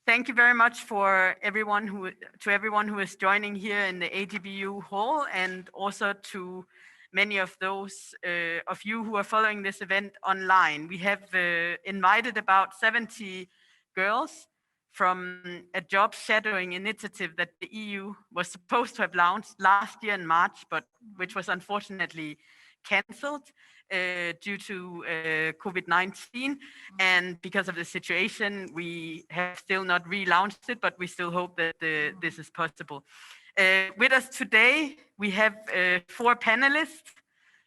Thank you very much for everyone who is joining here in the AGBU hall, and also to many of those of you who are following this event online. We have invited about 70 girls from a job shadowing initiative that the EU was supposed to have launched last year in March, but which was unfortunately cancelled due to COVID-19. And because of the situation, we have still not relaunched it, but we still hope that this is possible. With us today, we have 4 panelists.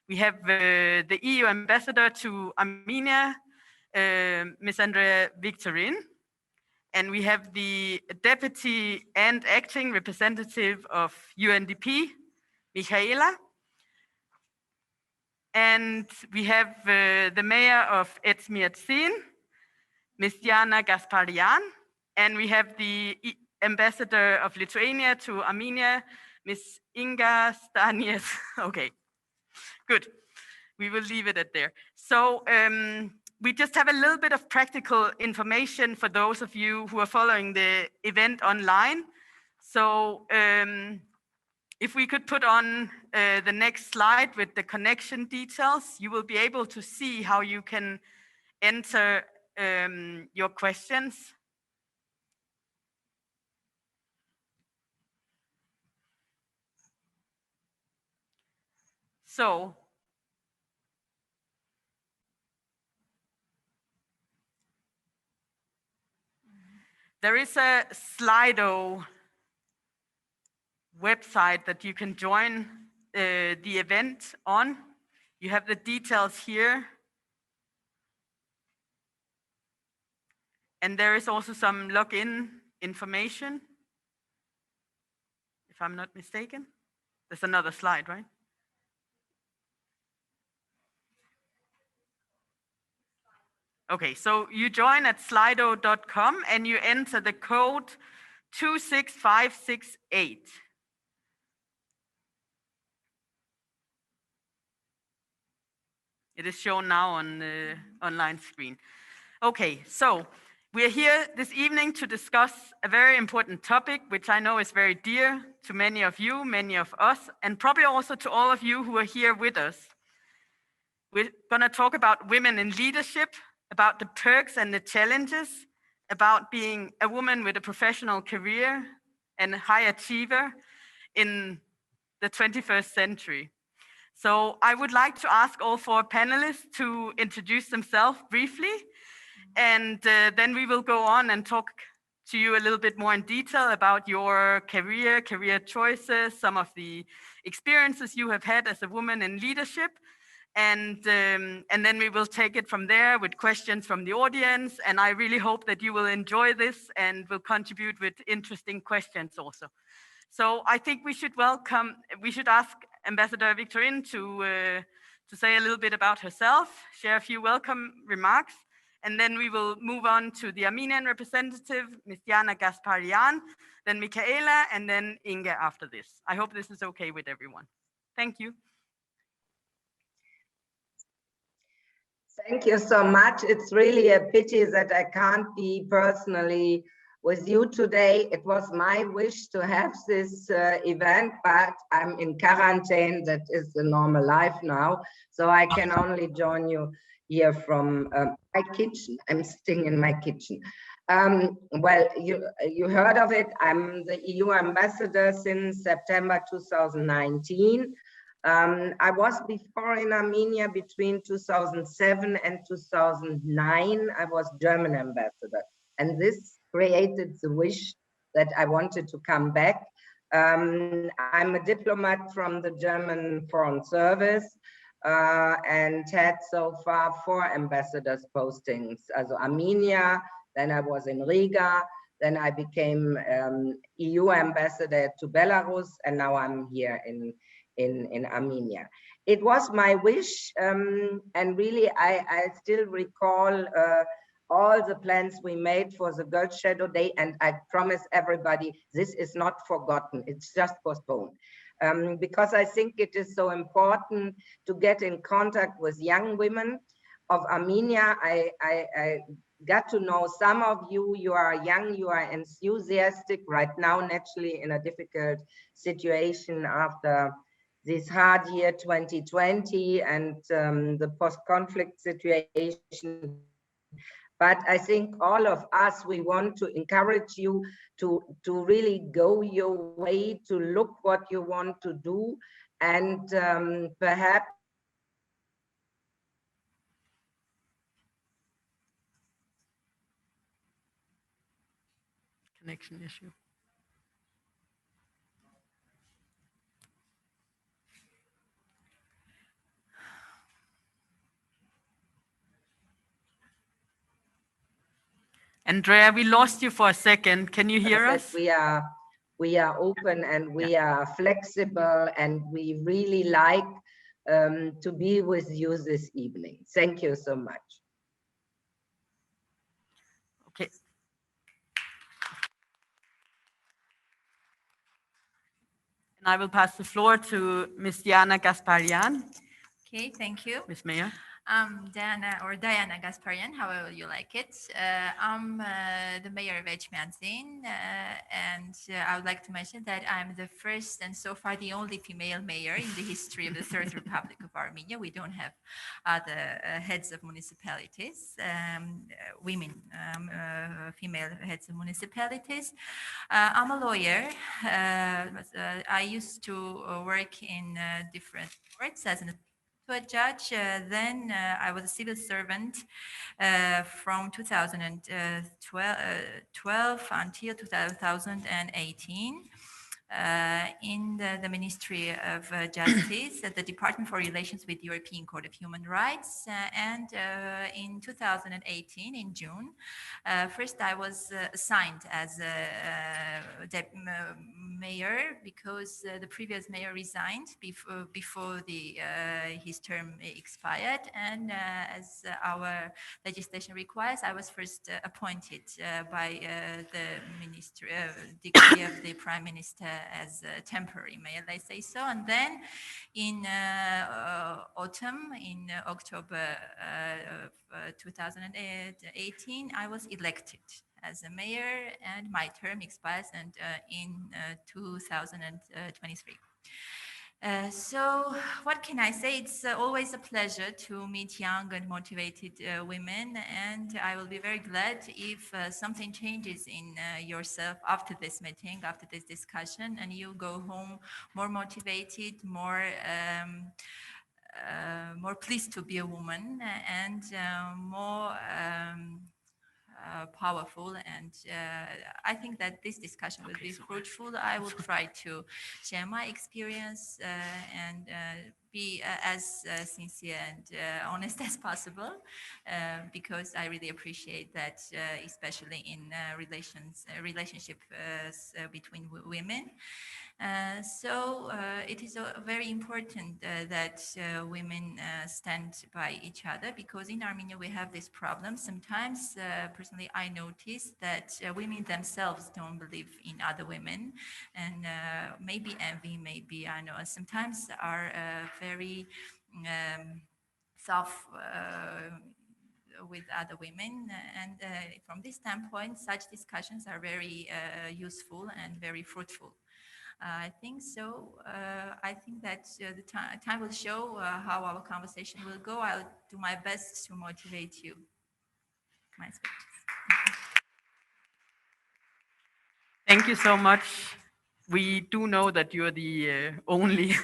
We have the EU ambassador to Armenia, Ms. Andrea Victorin, and we have the deputy and acting representative of UNDP, Michaela, and we have the mayor of Etmiatsin, Ms. Diana Gasparian, and we have the ambassador of Lithuania to Armenia, Ms. Inga Stanies. Okay, good. We will leave it at there. So we just have a little bit of practical information for those of you who are following the event online. So if we could put on the next slide with the connection details, you will be able to see how you can enter your questions. So there is a Slido website that you can join the event on. You have the details here. And there is also some login information, if I'm not mistaken. There's another slide, right? Okay, so you join at slido.com and you enter the code 26568. It is shown now on the online screen. Okay, so we're here this evening to discuss a very important topic, which I know is very dear to many of you, many of us, and probably also to all of you who are here with us. We're going to talk about women in leadership, about the perks and the challenges, about being a woman with a professional career and a high achiever in the 21st century. So I would like to ask all 4 panelists to introduce themselves briefly, and then we will go on and talk to you a little bit more in detail about your career choices, some of the experiences you have had as a woman in leadership. And then we will take it from there with questions from the audience. And I really hope that you will enjoy this and will contribute with interesting questions also. So I think we should ask Ambassador Victorin to say a little bit about herself, share a few welcome remarks, and then we will move on to the Armenian representative, Ms. Diana Gasparian, then Michaela, and then Inga after this. I hope this is okay with everyone. Thank you. Thank you so much. It's really a pity that I can't be personally with you today. It was my wish to have this event, but I'm in quarantine. That is the normal life now. So I can only join you here from my kitchen. I'm sitting in my kitchen. Well, you heard of it. I'm the EU ambassador since September 2019. I was before in Armenia between 2007 and 2009. I was German ambassador, and this created the wish that I wanted to come back. I'm a diplomat from the German Foreign Service and had so far 4 ambassadors postings. Also Armenia, then I was in Riga, then I became EU ambassador to Belarus, and now I'm here in Armenia. It was my wish, and really I still recall all the plans we made for the Girls Shadow Day, and I promise everybody this is not forgotten, it's just postponed. Because I think it is so important to get in contact with young women of Armenia. I got to know some of you. You are young, you are enthusiastic right now, naturally in a difficult situation after this hard year 2020 and the post-conflict situation. But I think all of us, we want to encourage you to really go your way, to look what you want to do, and perhaps Connection issue. Andrea, we lost you for a second. Can you hear us? we are open and we are flexible, and we really like to be with you this evening. Thank you so much. Okay. And I will pass the floor to Ms. Diana Gasparian. Okay, thank you. Ms. Mayor. I'm Diana, or Diana Gasparian, however you like it. I'm the mayor of Edge Magazine, and I would like to mention that I'm the first and so far the only female mayor in the history of the Third Republic of Armenia. We don't have other heads of municipalities, women, female heads of municipalities. I'm a lawyer. I used to work in different courts as a judge. Then I was a civil servant from 2012 until 2018 in the Ministry of Justice at the Department for Relations with the European Court of Human Rights. And in 2018, in June, first I was assigned as a mayor because the previous mayor resigned before his term expired. And as our legislation requires, I was first appointed by the ministry, decree of the Prime Minister as a temporary mayor, let's say so. And then in autumn, in October of 2018, I was elected as a mayor, and my term expires in 2023. So what can I say? It's always a pleasure to meet young and motivated women, and I will be very glad if something changes in yourself after this meeting, after this discussion, and you go home more motivated, more pleased to be a woman, and more powerful. And I think that this discussion will be fruitful. I will try to share my experience and be as sincere and honest as possible, because I really appreciate that, especially in relationship between women. So it is very important that women stand by each other, because in Armenia we have this problem. Sometimes, personally, I notice that women themselves don't believe in other women, and maybe envy, maybe, I know, sometimes are very self with other women. And from this standpoint, such discussions are very useful and very fruitful. I think so. I think that the time will show how our conversation will go. I'll do my best to motivate you. My speeches. Thank you so much. We do know that you're the only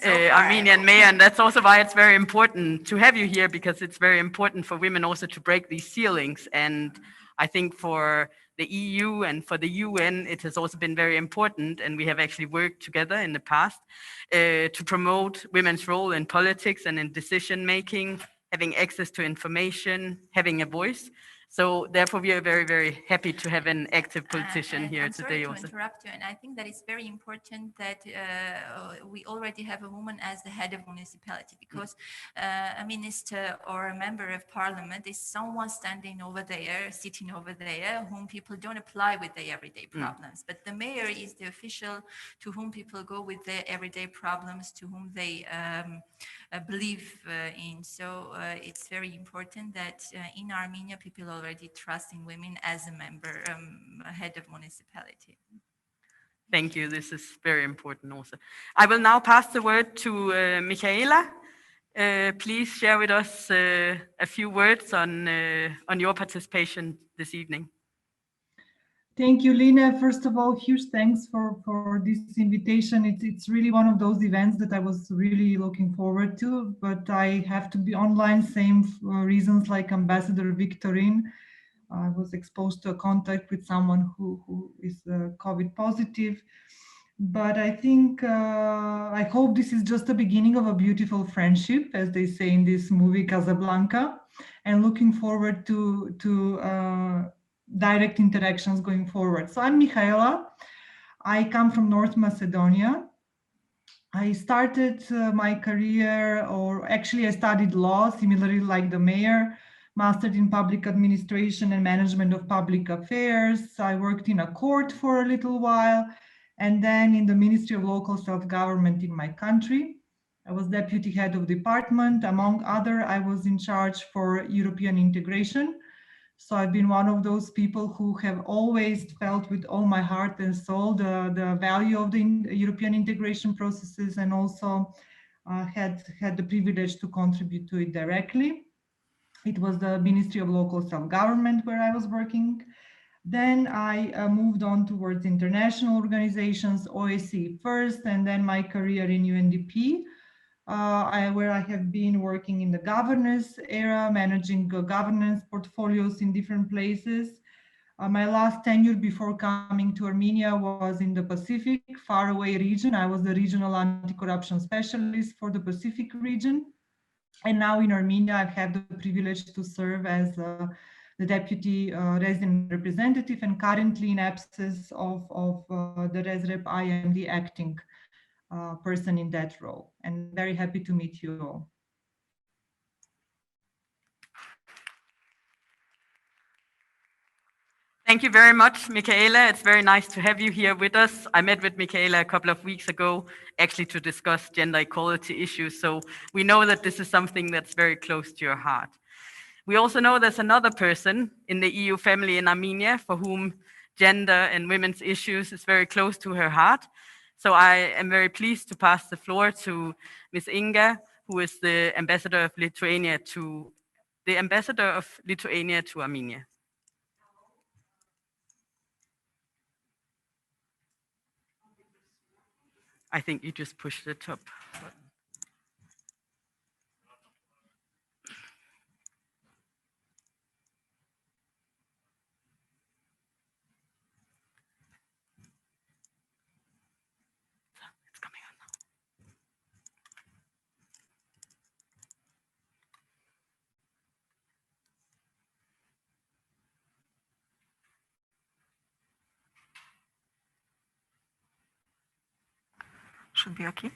So Armenian mayor, and that's also why it's very important to have you here, because it's very important for women also to break these ceilings. And I think for the EU and for the UN, it has also been very important, and we have actually worked together in the past to promote women's role in politics and in decision making, having access to information, having a voice. So therefore, we are very, very happy to have an active politician here I'm today. sorry to Also, interrupt you, and I think that it's very important that we already have a woman as the head of municipality, because a minister or a member of parliament is someone standing over there, sitting over there, whom people don't apply with their everyday problems. But the mayor is the official to whom people go with their everyday problems, to whom they believe in. So it's very important that in Armenia, people already trust in women as a member, head of municipality. Thank you. This is very important also. I will now pass the word to Michaela. Please share with us a few words on your participation this evening. Thank you, Lina. First of all, huge thanks for this invitation. It's really one of those events that I was really looking forward to, but I have to be online, same reasons like Ambassador Victorine. I was exposed to a contact with someone who is COVID positive. But I think, I hope this is just the beginning of a beautiful friendship, as they say in this movie Casablanca, and looking forward to direct interactions going forward. So I'm Michaela. I come from North Macedonia. I started my career, or actually I studied law, similarly like the mayor, mastered in public administration and management of public affairs. I worked in a court for a little while, and then in the Ministry of Local Self-Government in my country. I was deputy head of department. Among other, I was in charge for European integration. So I've been one of those people who have always felt with all my heart and soul the value of the European integration processes, and also had the privilege to contribute to it directly. It was the Ministry of Local Self-Government where I was working. Then I moved on towards international organizations, OSCE first, and then my career in UNDP, where I have been working in the governance era, managing governance portfolios in different places. My last tenure before coming to Armenia was in the Pacific, faraway region. I was the regional anti-corruption specialist for the Pacific region. And now in Armenia, I've had the privilege to serve as the deputy resident representative, and currently in absence of the ResRep, I am the acting person in that role, and very happy to meet you all. Thank you very much, Michaela. It's very nice to have you here with us. I met with Michaela a couple of weeks ago, actually to discuss gender equality issues. So we know that this is something that's very close to your heart. We also know there's another person in the EU family in Armenia for whom gender and women's issues is very close to her heart. So I am very pleased to pass the floor to Ms. Inga, who is the ambassador of Lithuania to Armenia. I think you just push the top button. It's coming on now. Should be okay.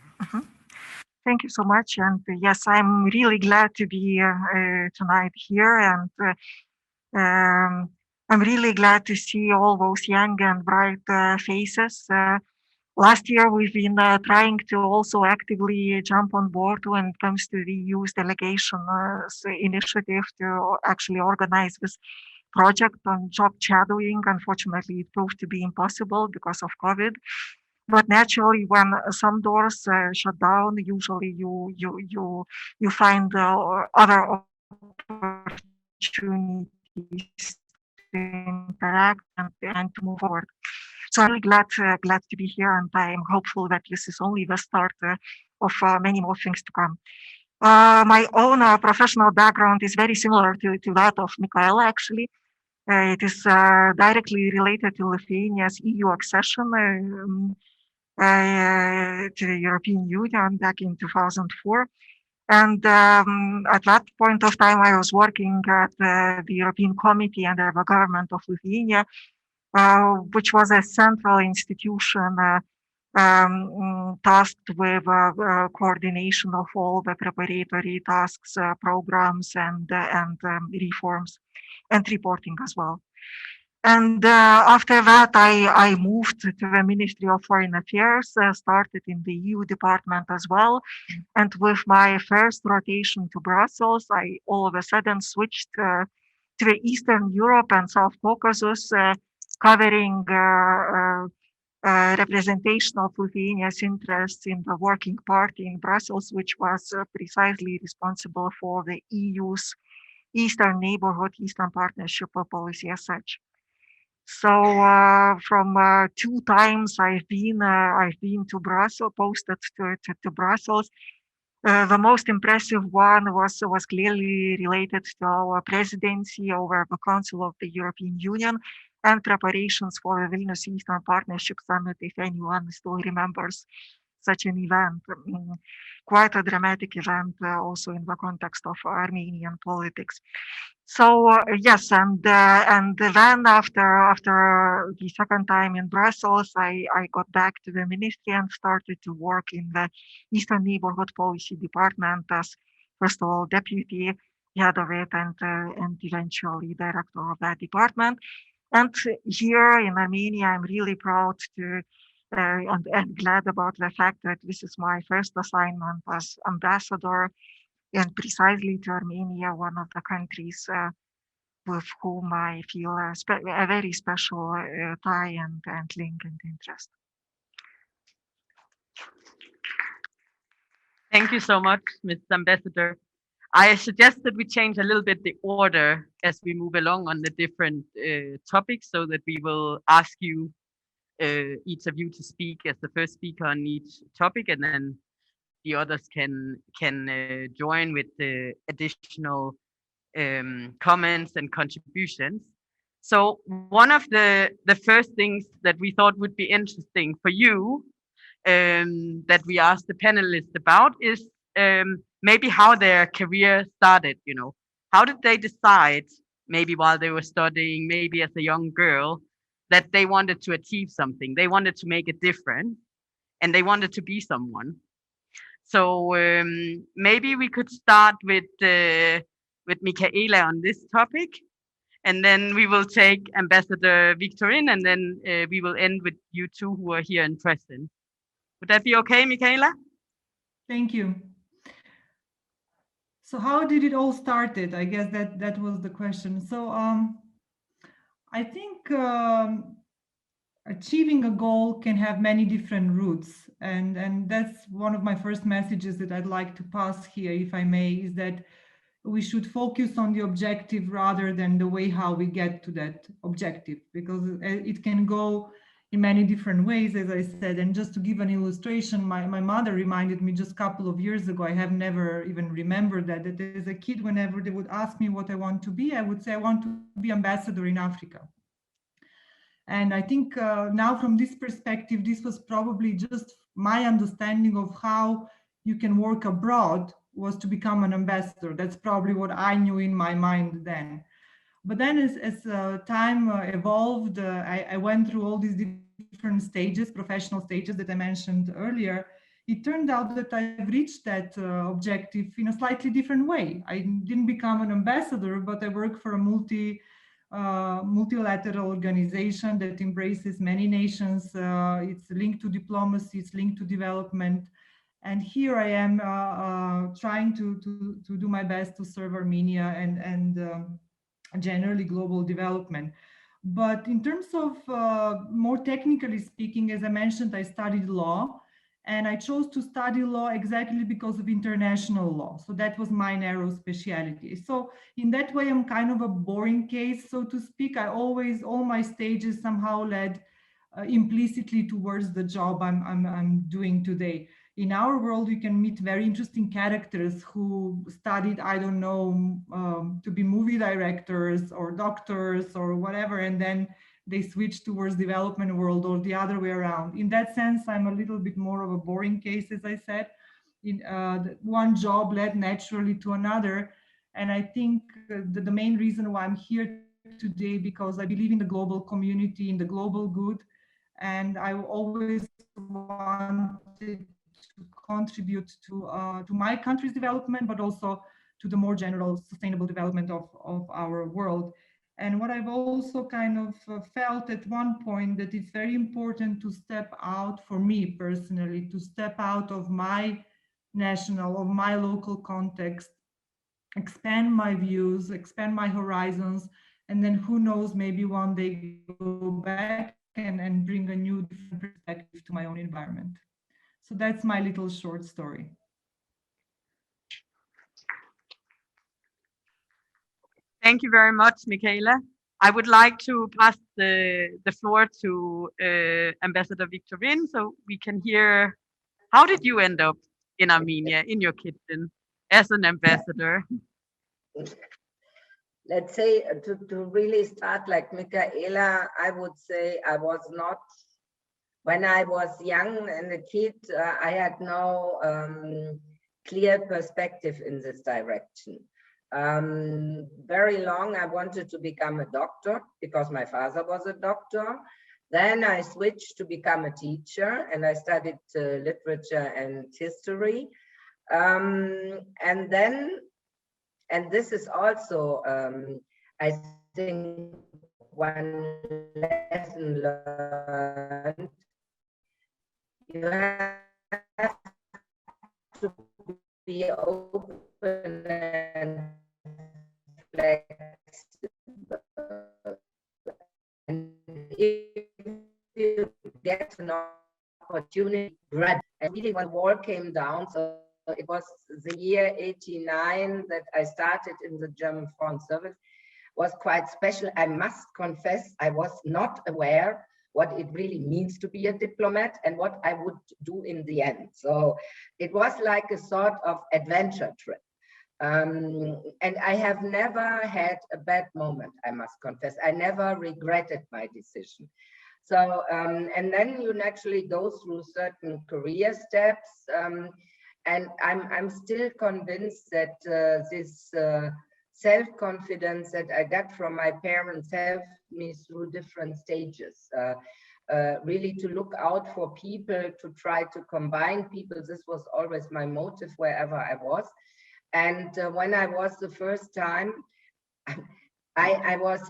Thank you so much. And yes, I'm really glad to be tonight here. And I'm really glad to see all those young and bright faces. Last year, we've been trying to also actively jump on board when it comes to the EU's delegation initiative to actually organize this project on job shadowing. Unfortunately, it proved to be impossible because of COVID. But naturally, when some doors shut down, usually you find other opportunities to interact and to move forward. So I'm really glad to be here, and I'm hopeful that this is only the start of many more things to come. My own professional background is very similar to that of Michaela, actually. It is directly related to Lithuania's EU accession to the European Union back in 2004. And at that point of time, I was working at the European Committee under the government of Lithuania, which was a central institution tasked with coordination of all the preparatory tasks, programs, and reforms, and reporting as well. And after that, I moved to the Ministry of Foreign Affairs, started in the EU department as well. And with my first rotation to Brussels, I all of a sudden switched to Eastern Europe and South Caucasus, covering representation of Lithuania's interests in the Working Party in Brussels, which was precisely responsible for the EU's Eastern Neighborhood, Eastern Partnership policy as such. So from 2 times I've been to Brussels, posted to Brussels. The most impressive one was clearly related to our presidency over the Council of the European Union and preparations for the Vilnius Eastern Partnership Summit, if anyone still remembers such an event. Quite a dramatic event also in the context of Armenian politics. So yes, and then after the second time in Brussels, I got back to the ministry and started to work in the Eastern Neighborhood Policy Department as, first of all, deputy head of it and eventually director of that department. And here in Armenia, I'm really proud to and glad about the fact that this is my first assignment as ambassador, and precisely to Armenia, one of the countries with whom I feel a very special tie and link and interest. Thank you so much, Mr. Ambassador. I suggest that we change a little bit the order as we move along on the different topics, so that we will ask you, each of you, to speak as the first speaker on each topic, and then the others can join with the additional comments and contributions. So one of the first things that we thought would be interesting for you, that we asked the panelists about, is maybe how their career started. You know, how did they decide, maybe while they were studying, maybe as a young girl, that they wanted to achieve something, they wanted to make a difference, and they wanted to be someone. So maybe we could start with Michaela on this topic, and then we will take Ambassador Victorine, and then we will end with you two who are here in present. Would that be okay, Michaela? Thank you. So how did it all started? I guess that was the question. So I think achieving a goal can have many different routes, and that's one of my first messages that I'd like to pass here, if I may, is that we should focus on the objective rather than the way how we get to that objective, because it can go in many different ways, as I said. And just to give an illustration, my mother reminded me just a couple of years ago, I have never even remembered that as a kid, whenever they would ask me what I want to be, I would say I want to be ambassador in Africa. And I think now from this perspective, this was probably just my understanding of how you can work abroad was to become an ambassador. That's probably what I knew in my mind then. But then as time evolved, I went through all these different stages, professional stages that I mentioned earlier. It turned out that I've reached that objective in a slightly different way. I didn't become an ambassador, but I work for a multilateral organization that embraces many nations. It's linked to diplomacy, it's linked to development. And here I am trying to do my best to serve Armenia and generally global development. But in terms of more technically speaking, as I mentioned, I studied law, and I chose to study law exactly because of international law. So that was my narrow specialty. So in that way, I'm kind of a boring case, so to speak. All my stages somehow led implicitly towards the job I'm doing today. In our world, you can meet very interesting characters who studied, I don't know, to be movie directors or doctors or whatever, and then they switch towards development world, or the other way around. In that sense, I'm a little bit more of a boring case, as I said. One job led naturally to another. And I think the main reason why I'm here today, because I believe in the global community, in the global good. And I always wanted to contribute to my country's development, but also to the more general sustainable development of our world. And what I've also kind of felt at one point, that it's very important to step out, for me personally, to step out of my national, of my local context, expand my views, expand my horizons, and then who knows, maybe one day go back and bring a new different perspective to my own environment. So that's my little short story. Thank you very much, Michaela. I would like to pass the floor to Ambassador Victorine so we can hear, how did you end up in Armenia, in your kitchen, as an ambassador? Let's say to really start like Michaela, I would say I was not, when I was young and a kid, I had no clear perspective in this direction. Very long, I wanted to become a doctor because my father was a doctor. Then I switched to become a teacher and I studied literature and history. And this is also, I think, one lesson learned. You have to be open and flexible. And if you get an opportunity, grab. And really, when the war came down, so it was the year 89 that I started in the German Foreign Service, was quite special. I must confess, I was not aware what it really means to be a diplomat and what I would do in the end. So it was like a sort of adventure trip. And I have never had a bad moment, I must confess. I never regretted my decision. So, and then you naturally go through certain career steps. And I'm still convinced that this self-confidence that I got from my parents helped me through different stages. Really to look out for people, to try to combine people. This was always my motive wherever I was. And when I was the first time, I was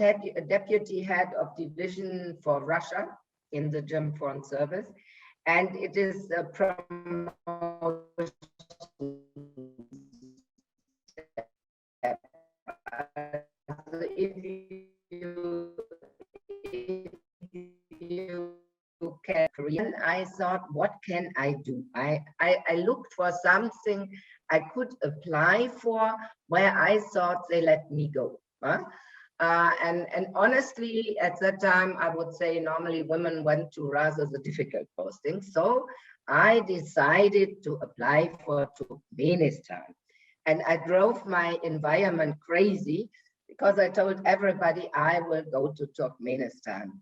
deputy head of division for Russia in the German Foreign Service. And it is a promotion. If you can Korean, I thought, what can I do? I looked for something I could apply for where I thought they let me go. Huh? And honestly, at that time, I would say normally women went to rather the difficult postings. So I decided to apply for Turkmenistan. And I drove my environment crazy because I told everybody I will go to Turkmenistan.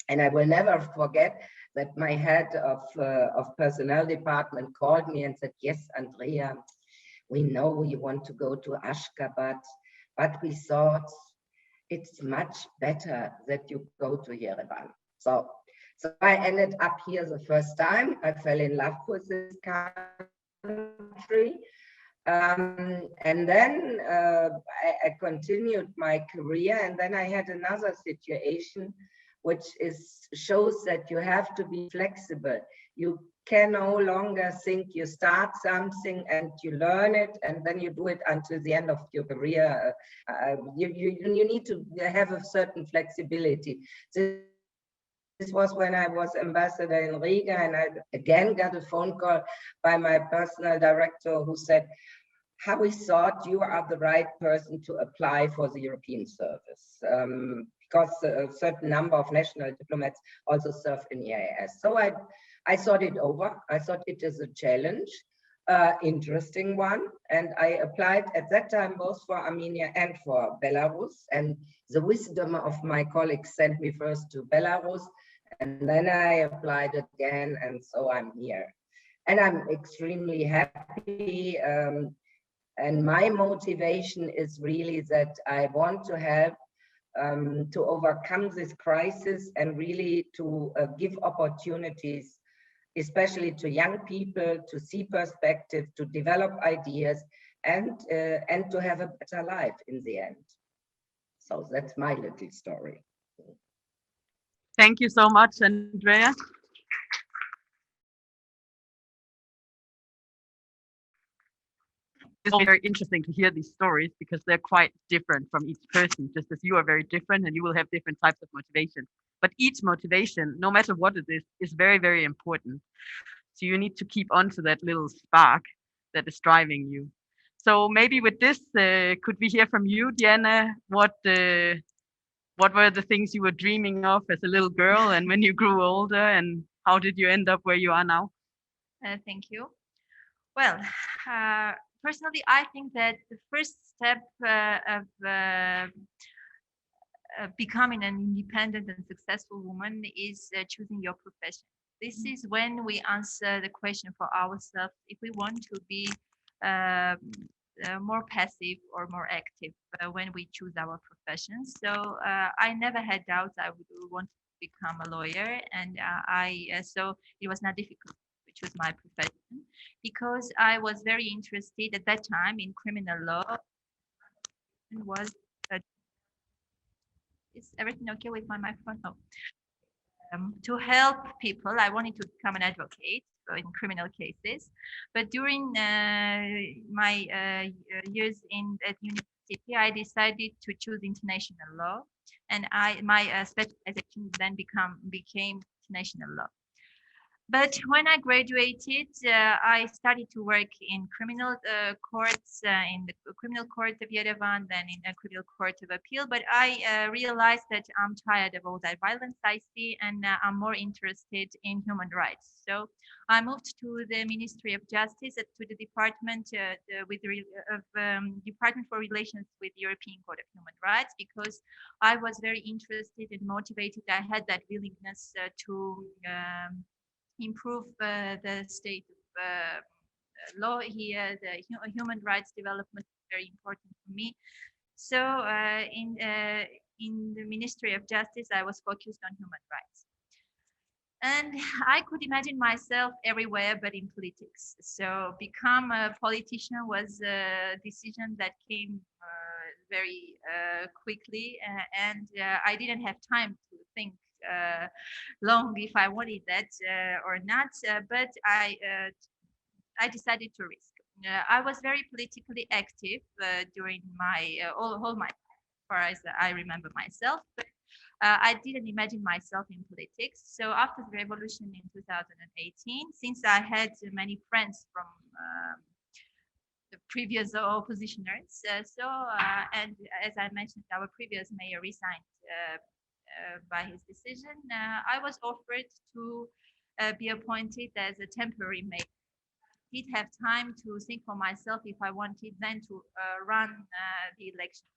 And I will never forget that my head of personnel department called me and said, yes, Andrea, we know you want to go to Ashgabat, but we thought it's much better that you go to Yerevan. So I ended up here the first time. I fell in love with this country. And then I continued my career, and then I had another situation which shows that you have to be flexible. You can no longer think you start something and you learn it and then you do it until the end of your career. You need to have a certain flexibility. This was when I was ambassador in Riga, and I again got a phone call by my personal director who said, how we thought you are the right person to apply for the European service. Because a certain number of national diplomats also serve in EAS. So I thought it over. I thought it is a challenge, interesting one. And I applied at that time both for Armenia and for Belarus. And the wisdom of my colleagues sent me first to Belarus, and then I applied again, and so I'm here. And I'm extremely happy. And my motivation is really that I want to help to overcome this crisis and really to give opportunities, especially to young people, to see perspective, to develop ideas, and to have a better life in the end. So that's my little story. Thank you so much, Andrea. It's very interesting to hear these stories because they're quite different from each person, just as you are very different and you will have different types of motivation. But each motivation, no matter what it is very, very important. So you need to keep on to that little spark that is driving you. So maybe with this, could we hear from you, Diana? What were the things you were dreaming of as a little girl, and when you grew older, and how did you end up where you are now? Thank you. Well, personally, I think that the first step of becoming an independent and successful woman is choosing your profession. This is when we answer the question for ourselves if we want to be uh, more passive or more active when we choose our profession. So I never had doubts I would want to become a lawyer, and so it was not difficult to choose my profession because I was very interested at that time in criminal law and was is everything okay with my microphone? No. To help people, I wanted to become an advocate in criminal cases. But during my years at university, I decided to choose international law, and my specialization then became international law. But when I graduated, I started to work in criminal courts, in the criminal court of Yerevan, then in a criminal court of appeal. But I realized that I'm tired of all that violence I see, and I'm more interested in human rights. So I moved to the Ministry of Justice, to the department Department for Relations with the European Court of Human Rights, because I was very interested and motivated. I had that willingness to improve the state of law here. The human rights development is very important for me. So in the Ministry of Justice, I was focused on human rights. And I could imagine myself everywhere but in politics. So become a politician was a decision that came very quickly, and I didn't have time to think long if I wanted that or not. But I decided to risk. I was very politically active during my all my as far as I remember myself. But I didn't imagine myself in politics. So after the revolution in 2018, since I had many friends from the previous oppositioners, and as I mentioned, our previous mayor resigned by his decision, I was offered to be appointed as a temporary mayor. Did have time to think for myself if I wanted then to run the election.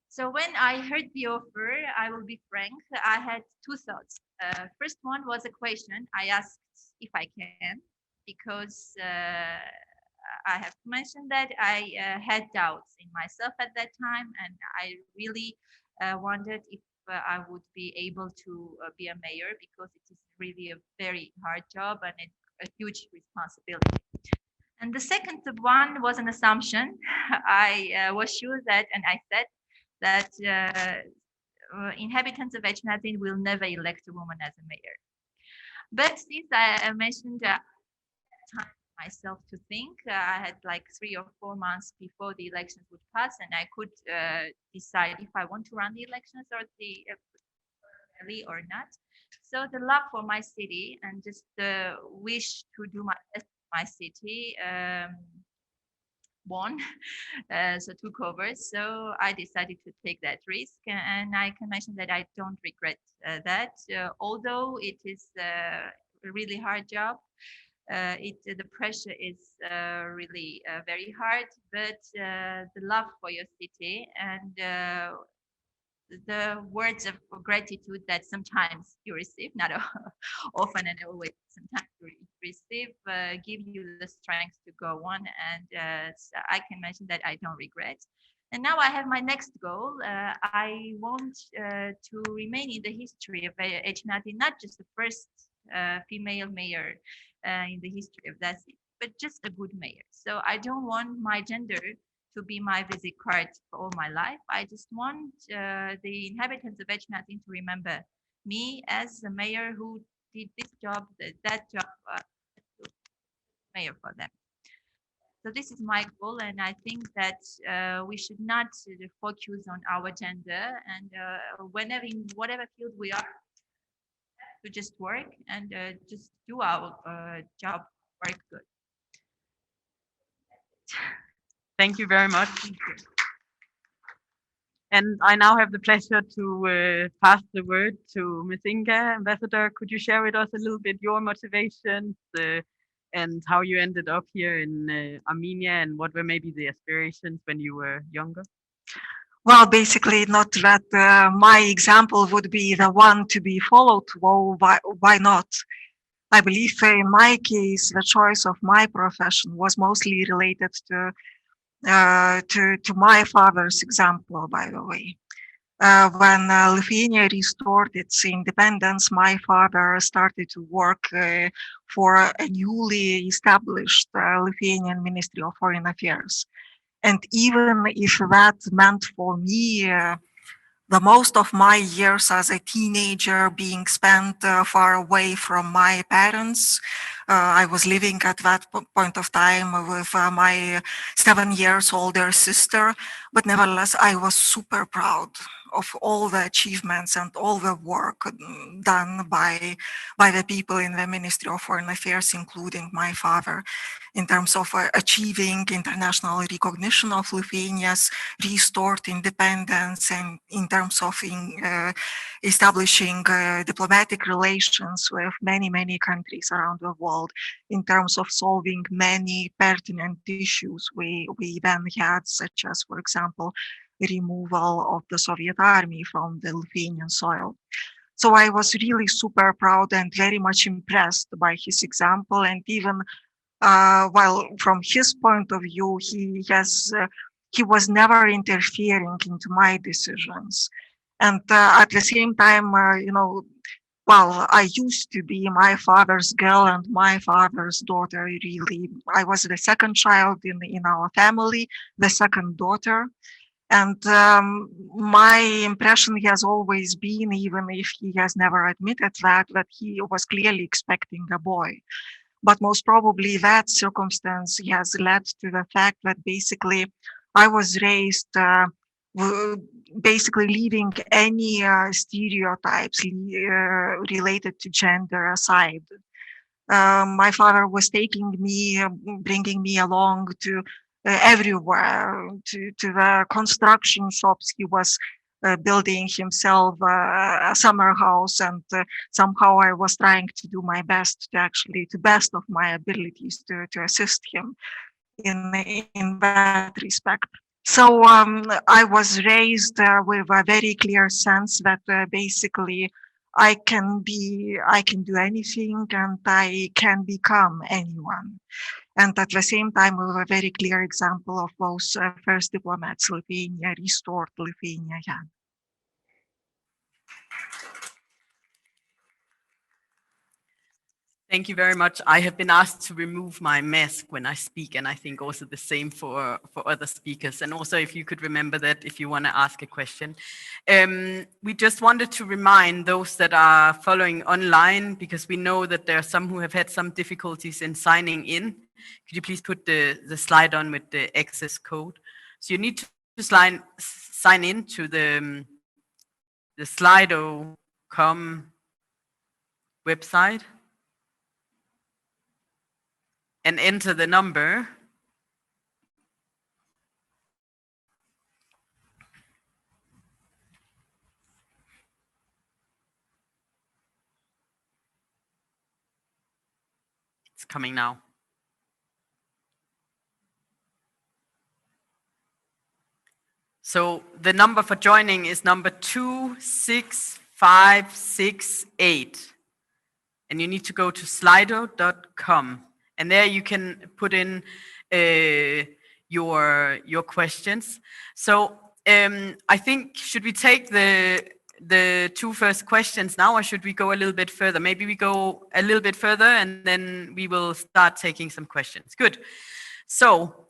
So when I heard the offer, I will be frank, I had two thoughts. First one was a question I asked if I can, because I have to mention that I had doubts in myself at that time, and I really wondered if I would be able to be a mayor, because it is really a very hard job and a huge responsibility. And the second one was an assumption. I was sure that, and I said that inhabitants of Etchnadin will never elect a woman as a mayor. But since I mentioned time myself to think, I had like 3 or 4 months before the elections would pass, and I could decide if I want to run the elections or the or not. So the love for my city and just the wish to do my best for my city won, so took over. So I decided to take that risk, and I can mention that I don't regret that, although it is a really hard job. The pressure is really very hard, but the love for your city and the words of gratitude that sometimes you receive, not often and always, sometimes you receive, give you the strength to go on. And so I can mention that I don't regret. And now I have my next goal. I want to remain in the history of Etchnadi, not just the first female mayor in the history of that city, but just a good mayor. So I don't want my gender to be my visit card for all my life. I just want the inhabitants of Etchnadin to remember me as a mayor who did this job, that job, mayor for them. So this is my goal, and I think that we should not focus on our gender, and whenever in whatever field we are, to just work and just do our job, work good. Thank you very much. Thank you. And I now have the pleasure to pass the word to Ms. Inga. Ambassador, could you share with us a little bit your motivations and how you ended up here in Armenia, and what were maybe the aspirations when you were younger? Well, basically, not that my example would be the one to be followed. Well, why not? I believe in my case, the choice of my profession was mostly related to my father's example, by the way. When Lithuania restored its independence, my father started to work for a newly established Lithuanian Ministry of Foreign Affairs. And even if that meant for me the most of my years as a teenager being spent far away from my parents. I was living at that point of time with my 7 years older sister, but nevertheless, I was super proud of all the achievements and all the work done by the people in the Ministry of Foreign Affairs, including my father, in terms of achieving international recognition of Lithuania's restored independence, and in terms of establishing diplomatic relations with many countries around the world, in terms of solving many pertinent issues we then had, such as, for example, removal of the Soviet army from the Lithuanian soil. So I was really super proud and very much impressed by his example. And even while from his point of view, he was never interfering into my decisions. And at the same time, well, I used to be my father's girl and my father's daughter, really. I was the second child in our family, the second daughter. And my impression has always been, even if he has never admitted that he was clearly expecting a boy. But most probably that circumstance has led to the fact that basically I was raised basically leaving any stereotypes related to gender aside. My father was taking me, bringing me along to everywhere, to the construction shops. He was building himself a summer house, and somehow I was trying to do my best to actually, to best of my abilities, to assist him in that respect. So I was raised with a very clear sense that basically I can do anything and I can become anyone. And at the same time, we have a very clear example of those first diplomats Lithuania restored Lithuania. Yeah. Thank you very much. I have been asked to remove my mask when I speak, and I think also the same for other speakers. And also, if you could remember that if you want to ask a question. We just wanted to remind those that are following online, because we know that there are some who have had some difficulties in signing in. Could you please put the slide on with the access code? So you need to sign in to the Slido.com website and enter the number . It's coming now. So the number for joining is number 26568. And you need to go to slido.com. And there you can put in your questions. So I think, should we take the two first questions now, or should we go a little bit further? Maybe we go a little bit further and then we will start taking some questions. Good. So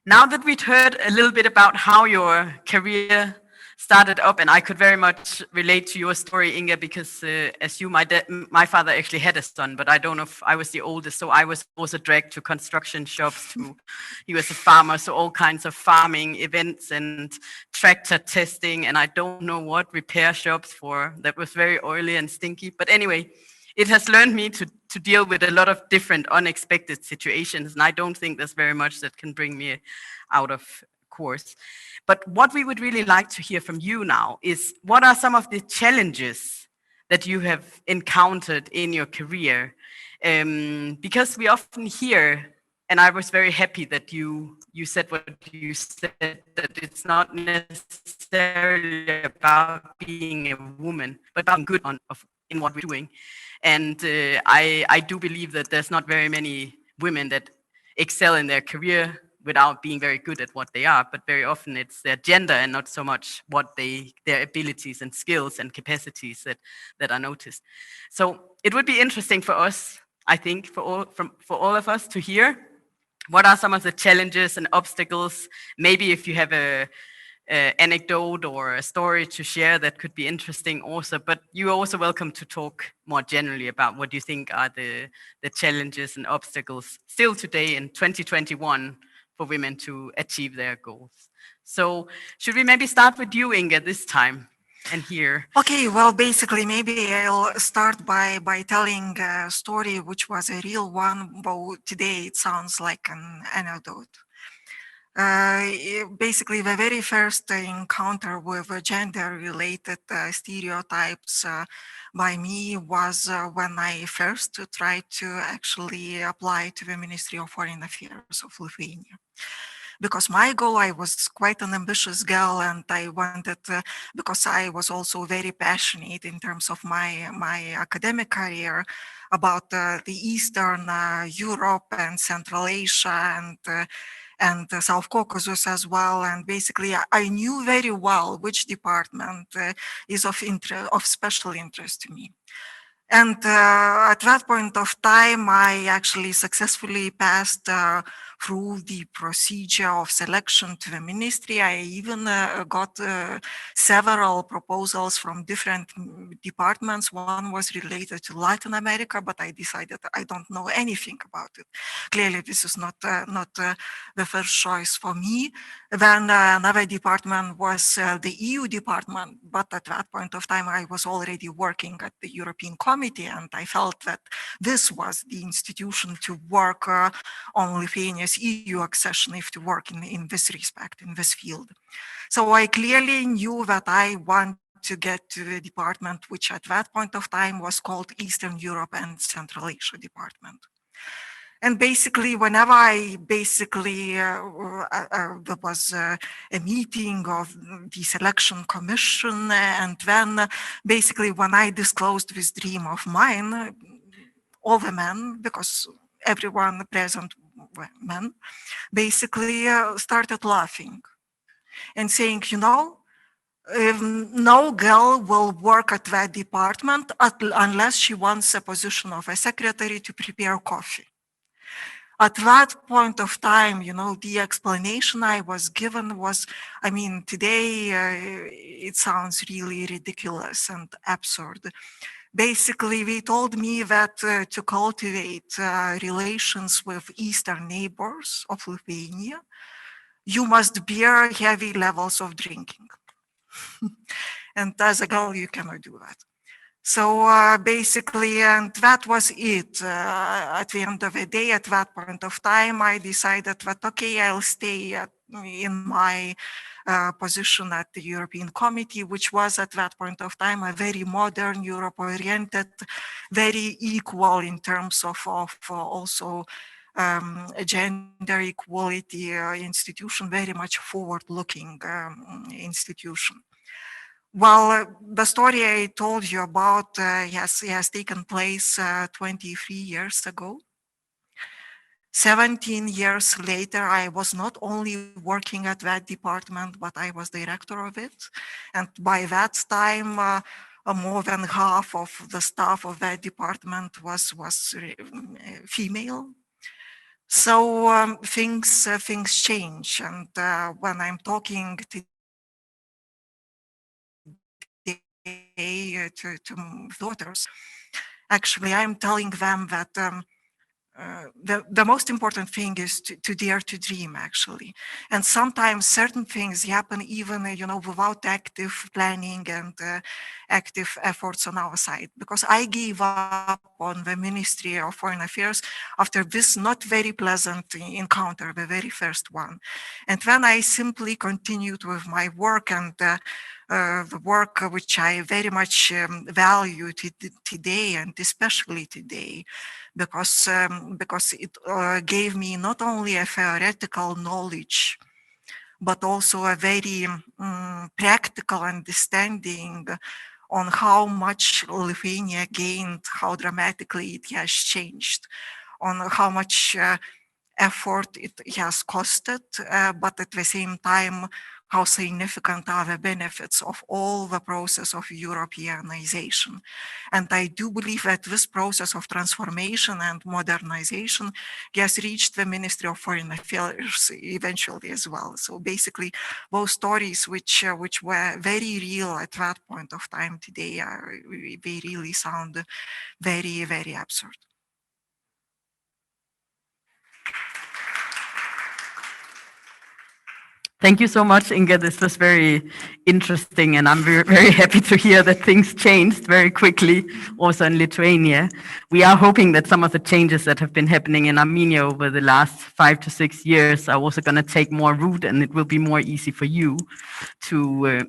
now that we've heard a little bit about how your career started up, and I could very much relate to your story, Inga, because as you, my father actually had a son, but I don't know if I was the oldest, so I was also dragged to construction shops. He was a farmer, so all kinds of farming events and tractor testing, and I don't know what repair shops for. That was very oily and stinky. But anyway, it has learned me to deal with a lot of different unexpected situations, and I don't think there's very much that can bring me out of course. But what we would really like to hear from you now is, what are some of the challenges that you have encountered in your career? Because we often hear, and I was very happy that you said what you said, that it's not necessarily about being a woman, but about being good in what we're doing. And I do believe that there's not very many women that excel in their career without being very good at what they are, but very often it's their gender and not so much what their abilities and skills and capacities that are noticed. So it would be interesting for us, I think, for all of us to hear what are some of the challenges and obstacles. Maybe if you have a anecdote or a story to share that could be interesting also, but you're also welcome to talk more generally about what you think are the challenges and obstacles still today in 2021 for women to achieve their goals. So should we maybe start with you, Inga, this time and here? Okay, well, basically, maybe I'll start by telling a story which was a real one, but today it sounds like an anecdote. Basically, the very first encounter with gender-related stereotypes by me was when I first tried to actually apply to the Ministry of Foreign Affairs of Lithuania. Because my goal, I was quite an ambitious girl, and I wanted, because I was also very passionate in terms of my academic career about the Eastern Europe and Central Asia and South Caucasus as well. And basically, I knew very well which department is of special interest to me. And at that point of time, I actually successfully passed through the procedure of selection to the ministry. I even got several proposals from different departments. One was related to Latin America, but I decided I don't know anything about it. Clearly, this is not the first choice for me. Then another department was the EU department, but at that point of time, I was already working at the European Committee, and I felt that this was the institution to work on Lithuania's EU accession, if to work in this respect, in this field. So I clearly knew that I want to get to the department, which at that point of time was called Eastern Europe and Central Asia Department. And basically, whenever there was a meeting of the selection commission, and then basically when I disclosed this dream of mine, all the men, because everyone present were men, basically started laughing and saying, you know, no girl will work at that department unless she wants a position of a secretary to prepare coffee. At that point of time, you know, the explanation I was given was, I mean, today it sounds really ridiculous and absurd. Basically, they told me that to cultivate relations with Eastern neighbors of Lithuania, you must bear heavy levels of drinking. And as a girl, you cannot do that. So basically, and that was it. At the end of the day, at that point of time, I decided that, okay, I'll stay in my position at the European Committee, which was at that point of time a very modern, Europe-oriented, very equal in terms of also a gender equality institution, very much forward-looking institution. Well, the story I told you about has taken place 23 years ago. 17 years later, I was not only working at that department, but I was director of it. And by that time, more than half of the staff of that department was female. So things change. And when I'm talking to daughters, actually, I'm telling them that the most important thing is to dare to dream, actually. And sometimes certain things happen even, without active planning and active efforts on our side. Because I gave up on the Ministry of Foreign Affairs after this not very pleasant encounter, the very first one. And then I simply continued with my work, and the work which I very much value today, and especially today, because it gave me not only a theoretical knowledge, but also a very practical understanding on how much Lithuania gained, how dramatically it has changed, on how much effort it has costed, but at the same time, how significant are the benefits of all the process of Europeanization. And I do believe that this process of transformation and modernization has reached the Ministry of Foreign Affairs eventually as well. So basically, those stories which were very real at that point of time today, they really sound very, very absurd. Thank you so much, Inga. This was very interesting, and I'm very, very happy to hear that things changed very quickly also in Lithuania. We are hoping that some of the changes that have been happening in Armenia over the last 5 to 6 years are also going to take more root, and it will be more easy for you to,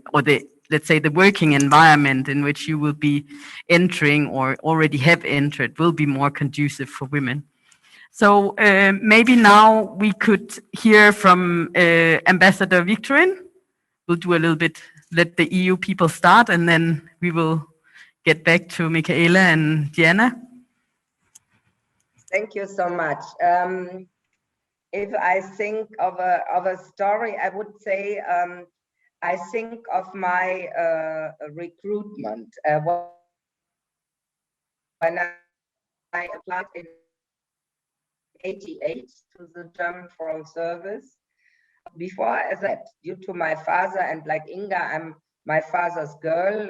let's say the working environment in which you will be entering or already have entered will be more conducive for women. So maybe now we could hear from Ambassador Victorin. We'll do a little bit, let the EU people start, and then we will get back to Michaela and Diana. Thank you so much. If I think of a story, I would say I think of my recruitment when I applied in 88 to the German Foreign Service. Before, as I said, due to my father, and like Inga, I'm my father's girl,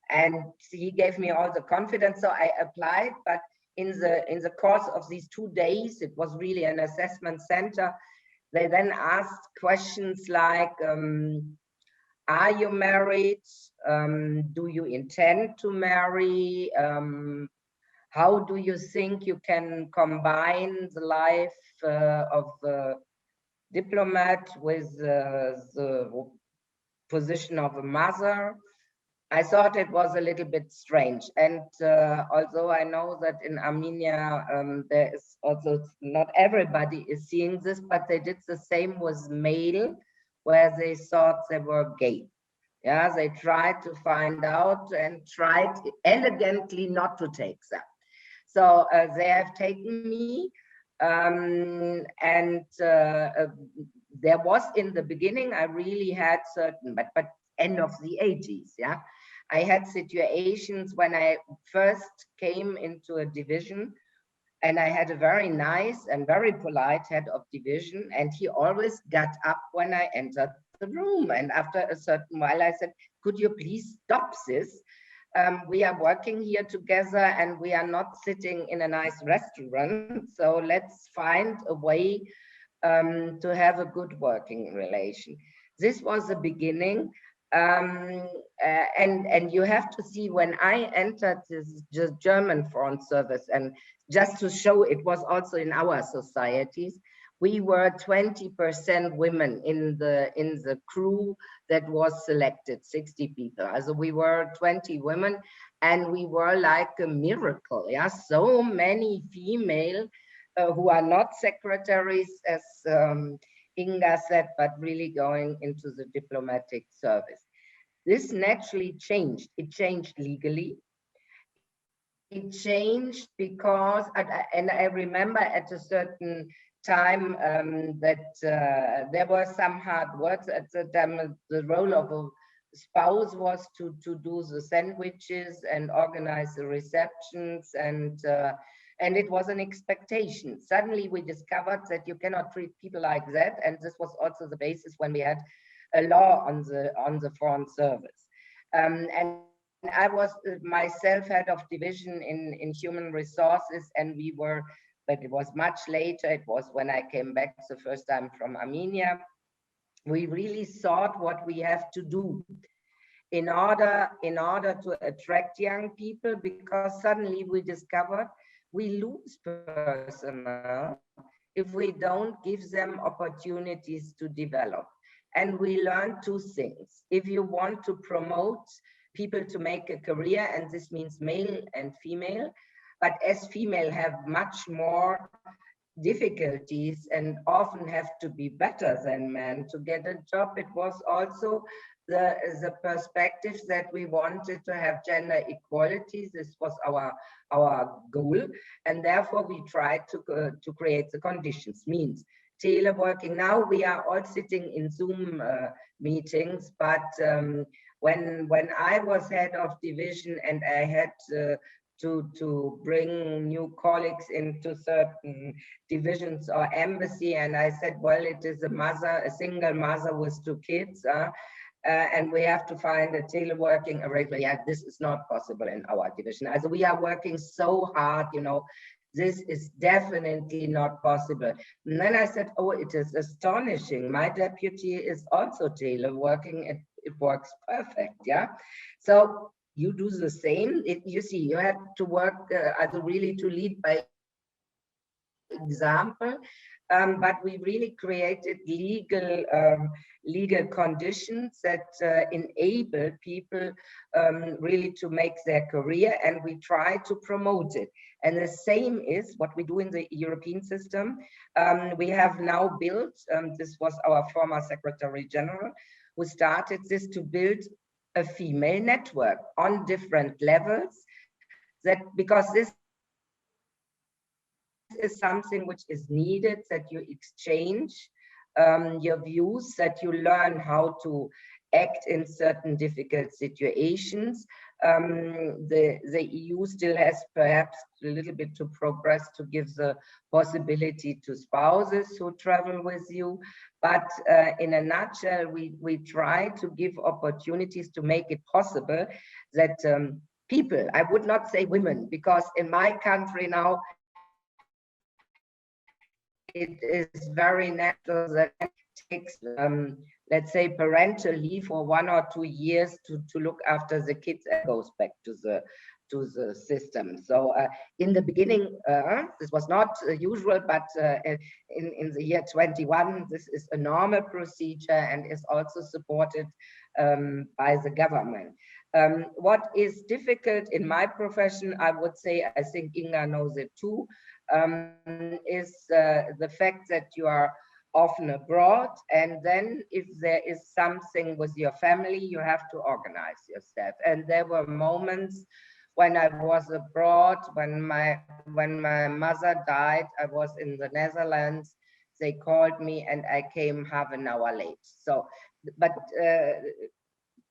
and he gave me all the confidence, so I applied. But in the course of these 2 days, it was really an assessment center. They then asked questions like, are you married? Do you intend to marry? How do you think you can combine the life of the diplomat with the position of a mother? I thought it was a little bit strange. And although I know that in Armenia, there is also, not everybody is seeing this, but they did the same with male, where they thought they were gay. Yeah, they tried to find out and tried elegantly not to take them. So they have taken me, and there was in the beginning, I really had certain, but end of the 80s, yeah. I had situations when I first came into a division, and I had a very nice and very polite head of division, and he always got up when I entered the room. And after a certain while, I said, could you please stop this? We are working here together, and we are not sitting in a nice restaurant. So let's find a way to have a good working relation. This was the beginning. And you have to see, when I entered this German Foreign Service, and just to show it was also in our societies, we were 20% women in the crew that was selected, 60 people. So we were 20 women, and we were like a miracle. Yeah, so many female who are not secretaries, as Inga said, but really going into the diplomatic service. This naturally changed. It changed legally. It changed because, and I remember at a certain time that there were some hard works at the time. The role of a spouse was to do the sandwiches and organize the receptions, and it was an expectation. Suddenly we discovered that you cannot treat people like that, and this was also the basis when we had a law on the foreign service. And I was myself head of division in human resources, and we were, but it was much later. It was when I came back the first time from Armenia. We really thought what we have to do in order to attract young people, because suddenly we discovered we lose personnel if we don't give them opportunities to develop. And we learned two things. If you want to promote people to make a career, and this means male and female, but as female have much more difficulties and often have to be better than men to get a job, it was also the perspective that we wanted to have gender equality. This was our goal, and therefore we tried to create the conditions. Means teleworking. Now we are all sitting in Zoom meetings, but when I was head of division and I had to bring new colleagues into certain divisions or embassy, and I said, well, it is a single mother with two kids, and we have to find a teleworking arrangement. Yeah, this is not possible in our division. As we are working so hard, this is definitely not possible. And then I said, oh, it is astonishing. My deputy is also teleworking. It works perfect, yeah? So you do the same. You see, you have to work really to lead by example, but we really created legal conditions that enable people really to make their career, and we try to promote it. And the same is what we do in the European system. We have now built, this was our former Secretary General who started this, to build a female network on different levels, that because this is something which is needed, that you exchange your views, that you learn how to act in certain difficult situations. The EU still has perhaps a little bit to progress to give the possibility to spouses who travel with you. But in a nutshell, we try to give opportunities to make it possible that people, I would not say women, because in my country now, it is very natural that it takes, let's say, parental leave for 1 or 2 years to look after the kids and goes back to the system. So in the beginning, this was not usual, but in the year 21, this is a normal procedure and is also supported by the government. What is difficult in my profession, I would say, I think Inga knows it too, is the fact that you are often abroad, and then if there is something with your family, you have to organize yourself. And there were moments when I was abroad, when my mother died, I was in the Netherlands. They called me and I came half an hour late. So, but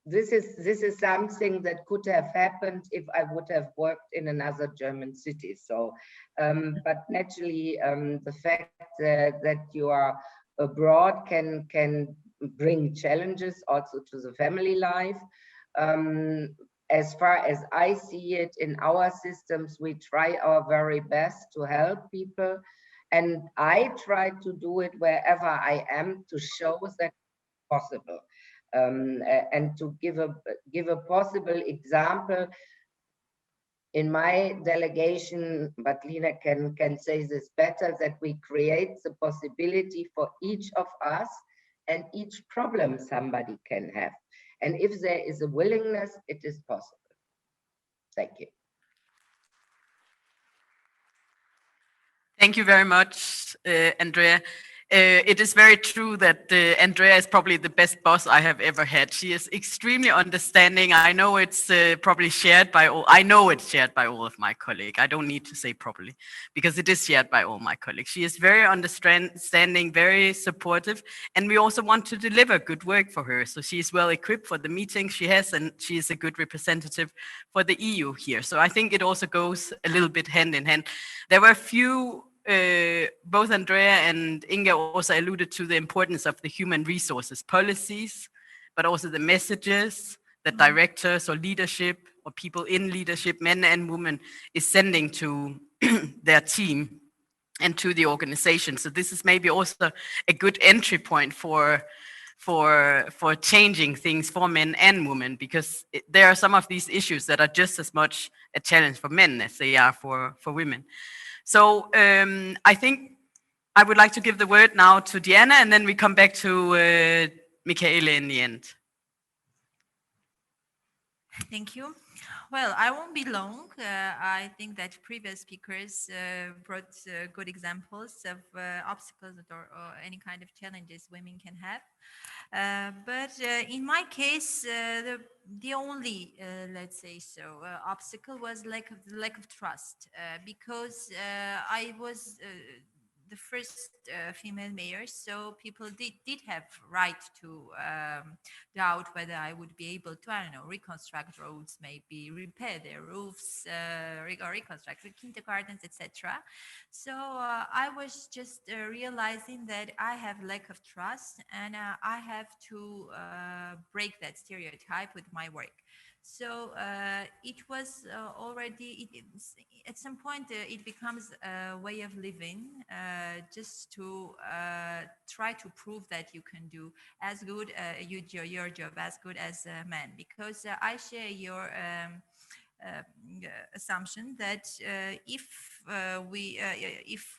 this is something that could have happened if I would have worked in another German city. So, but naturally, the fact that you are abroad can bring challenges also to the family life. As far as I see it in our systems, we try our very best to help people. And I try to do it wherever I am to show that possible. And to give a possible example in my delegation, but Lina can say this better, that we create the possibility for each of us and each problem somebody can have. And if there is a willingness, it is possible. Thank you. Thank you very much, Andrea. It is very true that Andrea is probably the best boss I have ever had. She is extremely understanding. I know it's probably shared by all. I know it's shared by all of my colleagues. I don't need to say probably, because it is shared by all my colleagues. She is very understanding, very supportive, and we also want to deliver good work for her. So she is well equipped for the meetings she has, and she is a good representative for the EU here. So I think it also goes a little bit hand in hand. There were a few. Both Andrea and Inga also alluded to the importance of the human resources policies, but also the messages, that directors or leadership or people in leadership, men and women, is sending to their team and to the organization. So this is maybe also a good entry point for changing things for men and women, because there are some of these issues that are just as much a challenge for men as they are for women. So I think I would like to give the word now to Diana, and then we come back to Michaela in the end. Thank you. Well, I won't be long. I think that previous speakers brought good examples of obstacles or any kind of challenges women can have. But in my case, the only, let's say so, obstacle was lack of trust, because I was the first female mayor, so people did have right to doubt whether I would be able to, I don't know, reconstruct roads, maybe repair their roofs, or reconstruct the kindergartens, etc. So I was just realizing that I have lack of trust, and I have to break that stereotype with my work. So it was already, at some point, it becomes a way of living, just to try to prove that you can do as good your job as good as men. Because I share your assumption that if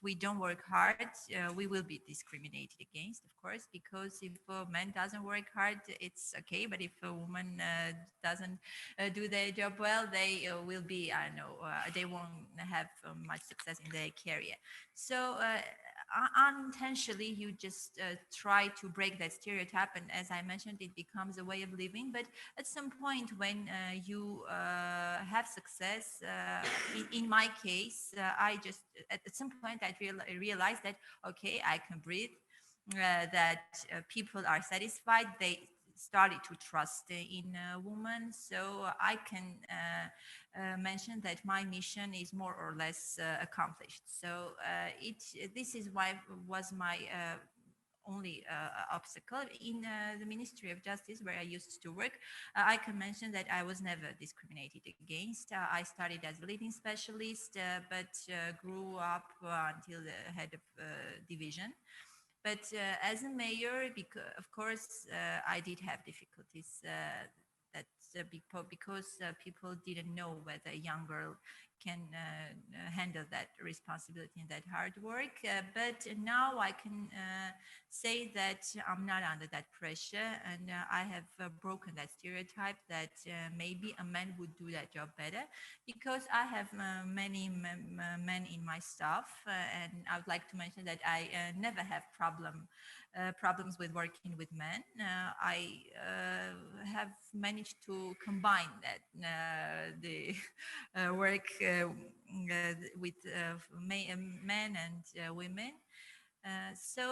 we don't work hard, we will be discriminated against, of course, because if a man doesn't work hard, it's okay, but if a woman doesn't do their job well, they will be, I don't know, they won't have much success in their career. So unintentionally, you just try to break that stereotype, and as I mentioned, it becomes a way of living. But at some point, when you have success, in my case, I just at some point I realized that okay, I can breathe, that people are satisfied. They started to trust in a woman, so I can mention that my mission is more or less accomplished. So this is why was my only obstacle in the Ministry of Justice, where I used to work. I can mention that I was never discriminated against. I started as a leading specialist, but grew up until the head of division. But as a mayor, of course, I did have difficulties. Because people didn't know whether a young girl can handle that responsibility and that hard work. But now I can say that I'm not under that pressure, and I have broken that stereotype that maybe a man would do that job better, because I have many men in my staff, and I would like to mention that I never have problems with working with men. I have managed to combine that the work with men and women. So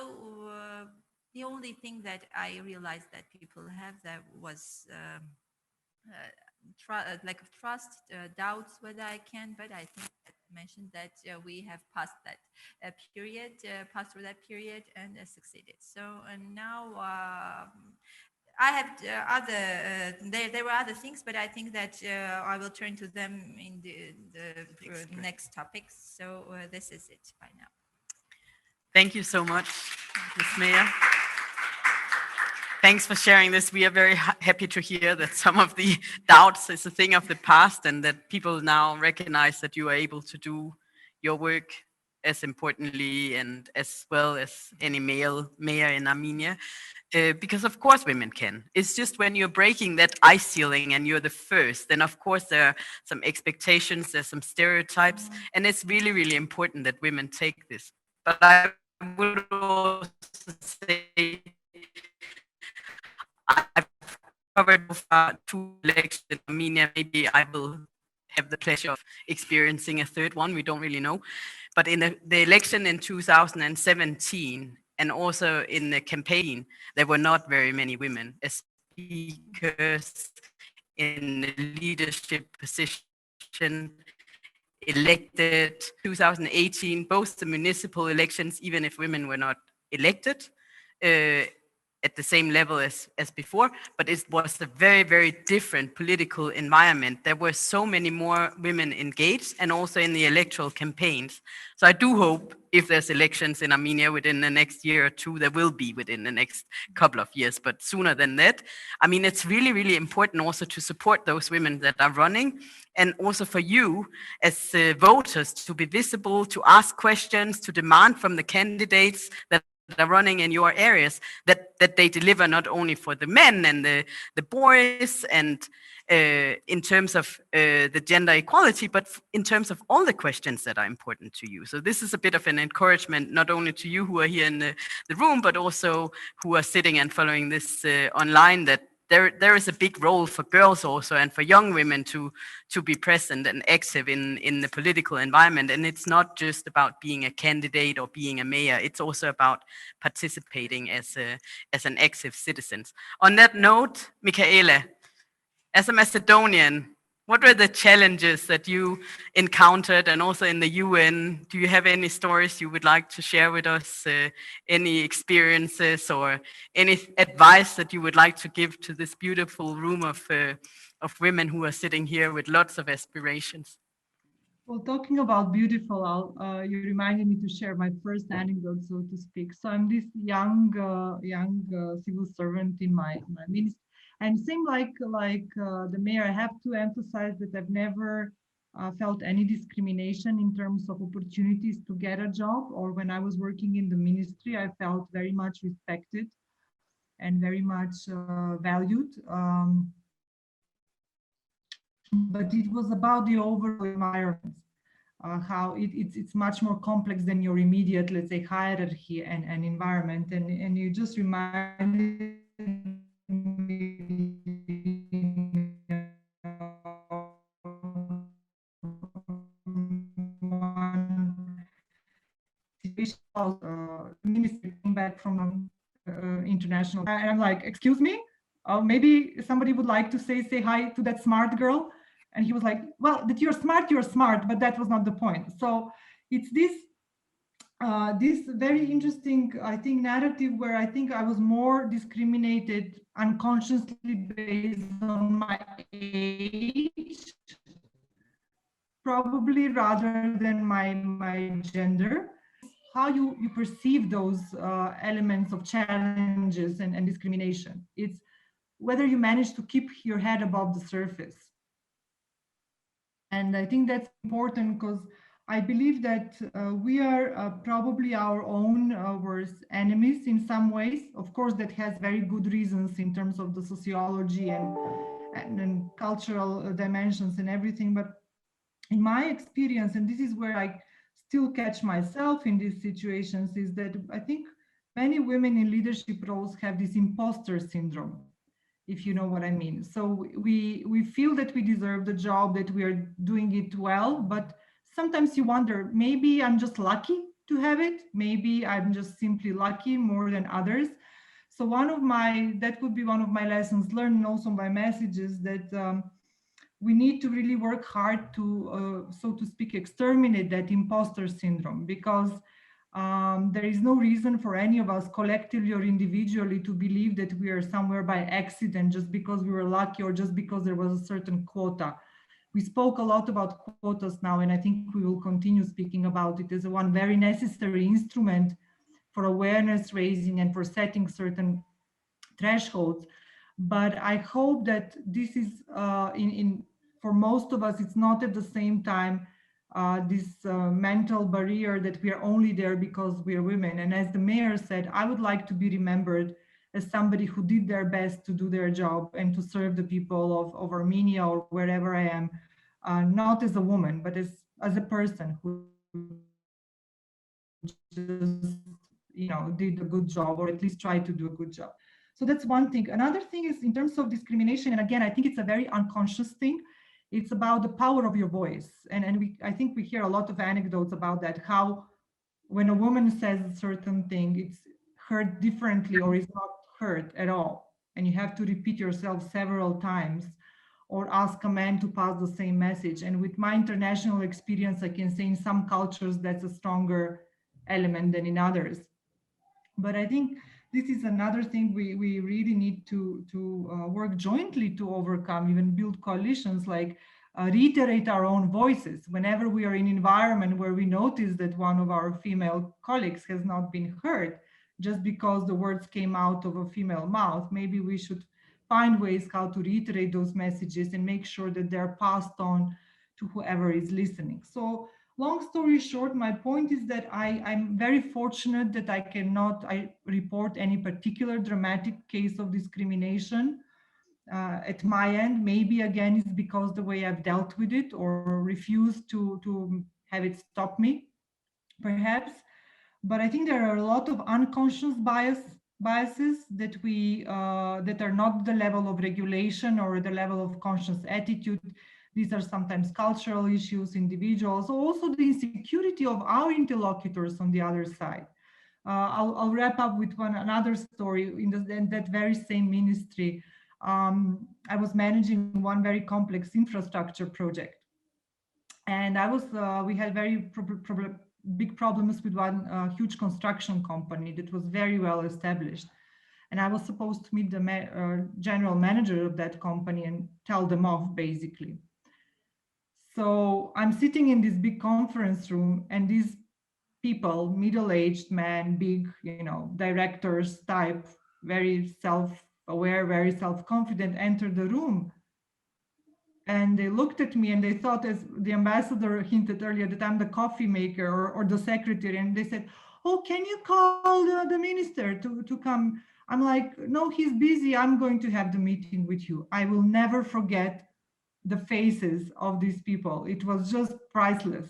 the only thing that I realized that people have that was lack of trust, doubts whether I can, but I think I mentioned that we have passed that period, passed through that period, and succeeded. So now I have other, there were other things, but I think that I will turn to them in the next topics. So this is it by now. Thank you so much, Ms. Mayor. Thanks for sharing this. We are very happy to hear that some of the doubts is a thing of the past, and that people now recognize that you are able to do your work as importantly and as well as any male mayor in Armenia. Because of course women can. It's just when you're breaking that ice ceiling and you're the first, then of course there are some expectations, there's some stereotypes, and it's really, really important that women take this. But I would also say I've covered two elections in Armenia. Maybe I will have the pleasure of experiencing a third one. We don't really know. But in the election in 2017, and also in the campaign, there were not very many women as speakers in the leadership position, elected. 2018, both the municipal elections, even if women were not elected, at the same level as before, but it was a very, very different political environment. There were so many more women engaged, and also in the electoral campaigns. So I do hope if there's elections in Armenia within the next year or two, there will be within the next couple of years, but sooner than that. I mean, it's really, really important also to support those women that are running, and also for you as voters to be visible, to ask questions, to demand from the candidates that are running in your areas that they deliver not only for the men and the boys and in terms of the gender equality, but in terms of all the questions that are important to you. So this is a bit of an encouragement, not only to you who are here in the room, but also who are sitting and following this online, that there is a big role for girls also, and for young women to be present and active in the political environment. And it's not just about being a candidate or being a mayor. It's also about participating as an active citizen. On that note, Michaela, as a Macedonian, what were the challenges that you encountered, and also in the UN? Do you have any stories you would like to share with us? Any experiences or any advice that you would like to give to this beautiful room of women who are sitting here with lots of aspirations? Well, talking about beautiful, you reminded me to share my first anecdote, so to speak. So I'm this young civil servant in my ministry, and same like the mayor, I have to emphasize that I've never felt any discrimination in terms of opportunities to get a job, or when I was working in the ministry, I felt very much respected and very much valued. But it was about the overall environment, how it's much more complex than your immediate, let's say, hierarchy and environment. And you just reminded me ministry came back from international, and I'm like, excuse me, maybe somebody would like to say hi to that smart girl. And he was like, well, that you're smart, but that was not the point. So it's this very interesting, I think, narrative where I think I was more discriminated unconsciously based on my age, probably, rather than my gender. How you perceive those elements of challenges and discrimination. It's whether you manage to keep your head above the surface. And I think that's important, because I believe that we are probably our own worst enemies in some ways. Of course, that has very good reasons in terms of the sociology and cultural dimensions and everything. But in my experience, and this is where I still catch myself in these situations, is that I think many women in leadership roles have this imposter syndrome, if you know what I mean. So we feel that we deserve the job, that we are doing it well, but sometimes you wonder, maybe I'm just lucky to have it. Maybe I'm just simply lucky more than others. So that would be one of my lessons learned, and also my messages, that we need to really work hard to, so to speak, exterminate that imposter syndrome, because there is no reason for any of us collectively or individually to believe that we are somewhere by accident just because we were lucky or just because there was a certain quota. We spoke a lot about quotas now, and I think we will continue speaking about it as one very necessary instrument for awareness raising and for setting certain thresholds. But I hope that this is, for most of us, it's not at the same time this mental barrier that we are only there because we are women. And as the mayor said, I would like to be remembered as somebody who did their best to do their job and to serve the people of Armenia or wherever I am, not as a woman, but as a person who just, did a good job, or at least tried to do a good job. So that's one thing. Another thing is in terms of discrimination, and again, I think it's a very unconscious thing. It's about the power of your voice. And I think we hear a lot of anecdotes about that, how when a woman says a certain thing, it's heard differently or is not heard at all. And you have to repeat yourself several times or ask a man to pass the same message. And with my international experience, I can say in some cultures, that's a stronger element than in others. But I think this is another thing we really need to work jointly to overcome, even build coalitions, like reiterate our own voices. Whenever we are in an environment where we notice that one of our female colleagues has not been heard, just because the words came out of a female mouth, maybe we should find ways how to reiterate those messages and make sure that they're passed on to whoever is listening. So long story short, my point is that I'm very fortunate that I report any particular dramatic case of discrimination at my end. Maybe again, it's because the way I've dealt with it or refused to have it stop me, perhaps. But I think there are a lot of unconscious biases that that are not the level of regulation or the level of conscious attitude. These are sometimes cultural issues, individuals, also the insecurity of our interlocutors on the other side. I'll wrap up with another story in that very same ministry. I was managing one very complex infrastructure project, and we had very big problems with one huge construction company that was very well established. And I was supposed to meet the general manager of that company and tell them off, basically. So I'm sitting in this big conference room, and these people, middle-aged men, big, directors type, very self-aware, very self-confident, enter the room. And they looked at me and they thought, as the ambassador hinted earlier, that I'm the coffee maker or the secretary. And they said, oh, can you call the minister to come? I'm like, no, he's busy. I'm going to have the meeting with you. I will never forget the faces of these people. It was just priceless.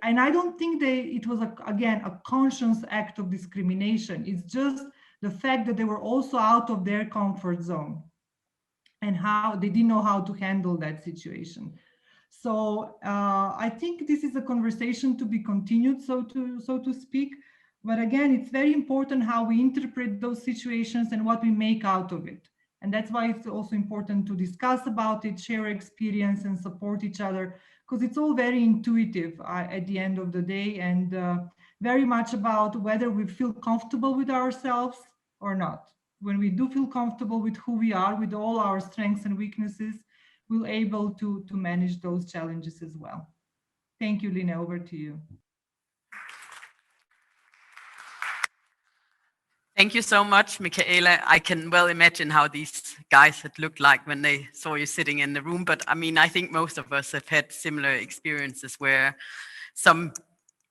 And I don't think it was, again, a conscious act of discrimination. It's just the fact that they were also out of their comfort zone, and how they didn't know how to handle that situation. So I think this is a conversation to be continued, so to speak. But again, it's very important how we interpret those situations and what we make out of it. And that's why it's also important to discuss about it, share experience, and support each other, because it's all very intuitive at the end of the day, and very much about whether we feel comfortable with ourselves or not. When we do feel comfortable with who we are, with all our strengths and weaknesses, we're able to manage those challenges as well. Thank you, Lina, over to you. Thank you so much, Michaela. I can well imagine how these guys had looked like when they saw you sitting in the room. But I mean, I think most of us have had similar experiences where some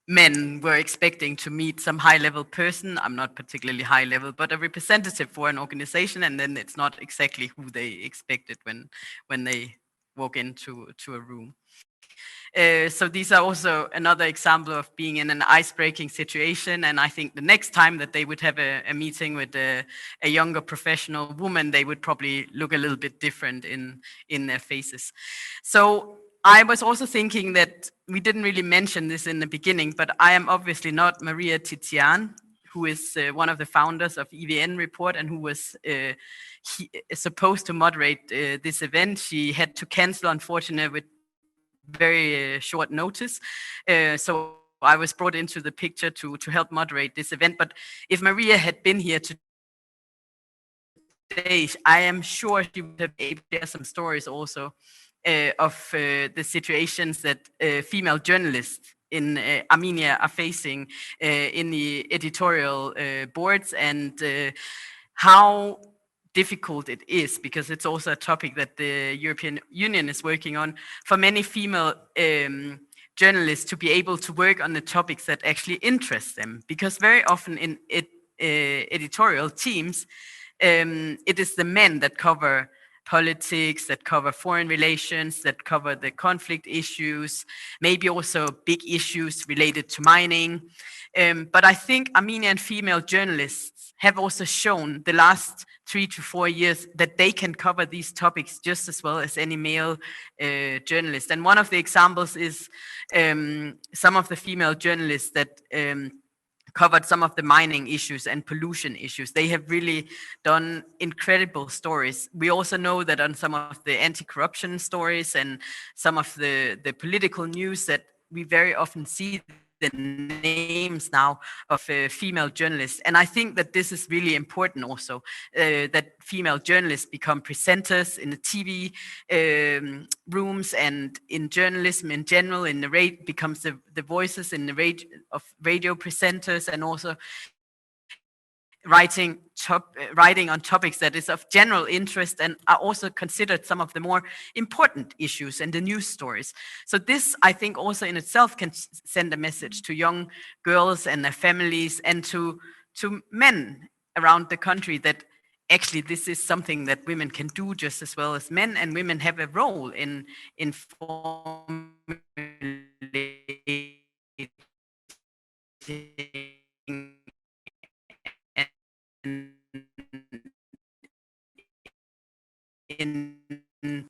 men were expecting to meet some high-level person. I'm not particularly high-level, but a representative for an organization, and then it's not exactly who they expected when they walk into a room. So these are also another example of being in an ice-breaking situation. And I think the next time that they would have a meeting with a younger professional woman, they would probably look a little bit different in their faces. So I was also thinking that we didn't really mention this in the beginning, but I am obviously not Maria Tizian, who is one of the founders of EVN Report and who was supposed to moderate this event. She had to cancel, unfortunately, with very short notice. So I was brought into the picture to help moderate this event. But if Maria had been here today, I am sure she would have been able to share some stories also of the situations that female journalists in Armenia are facing in the editorial boards, and how difficult it is, because it's also a topic that the European Union is working on, for many female journalists to be able to work on the topics that actually interest them. Because very often in editorial teams, it is the men that cover politics, that cover foreign relations, that cover the conflict issues, maybe also big issues related to mining. But I think Armenian female journalists have also shown the last 3 to 4 years that they can cover these topics just as well as any male journalist. And one of the examples is some of the female journalists that covered some of the mining issues and pollution issues. They have really done incredible stories. We also know that on some of the anti-corruption stories and some of the political news, that we very often see the names now of female journalists. And I think that this is really important also, that female journalists become presenters in the TV rooms and in journalism in general, in the becomes the voices in the of radio presenters, and also writing on topics that is of general interest and are also considered some of the more important issues in the news stories. So this, I think, also in itself can send a message to young girls and their families, and to men around the country, that actually this is something that women can do just as well as men, and women have a role in in,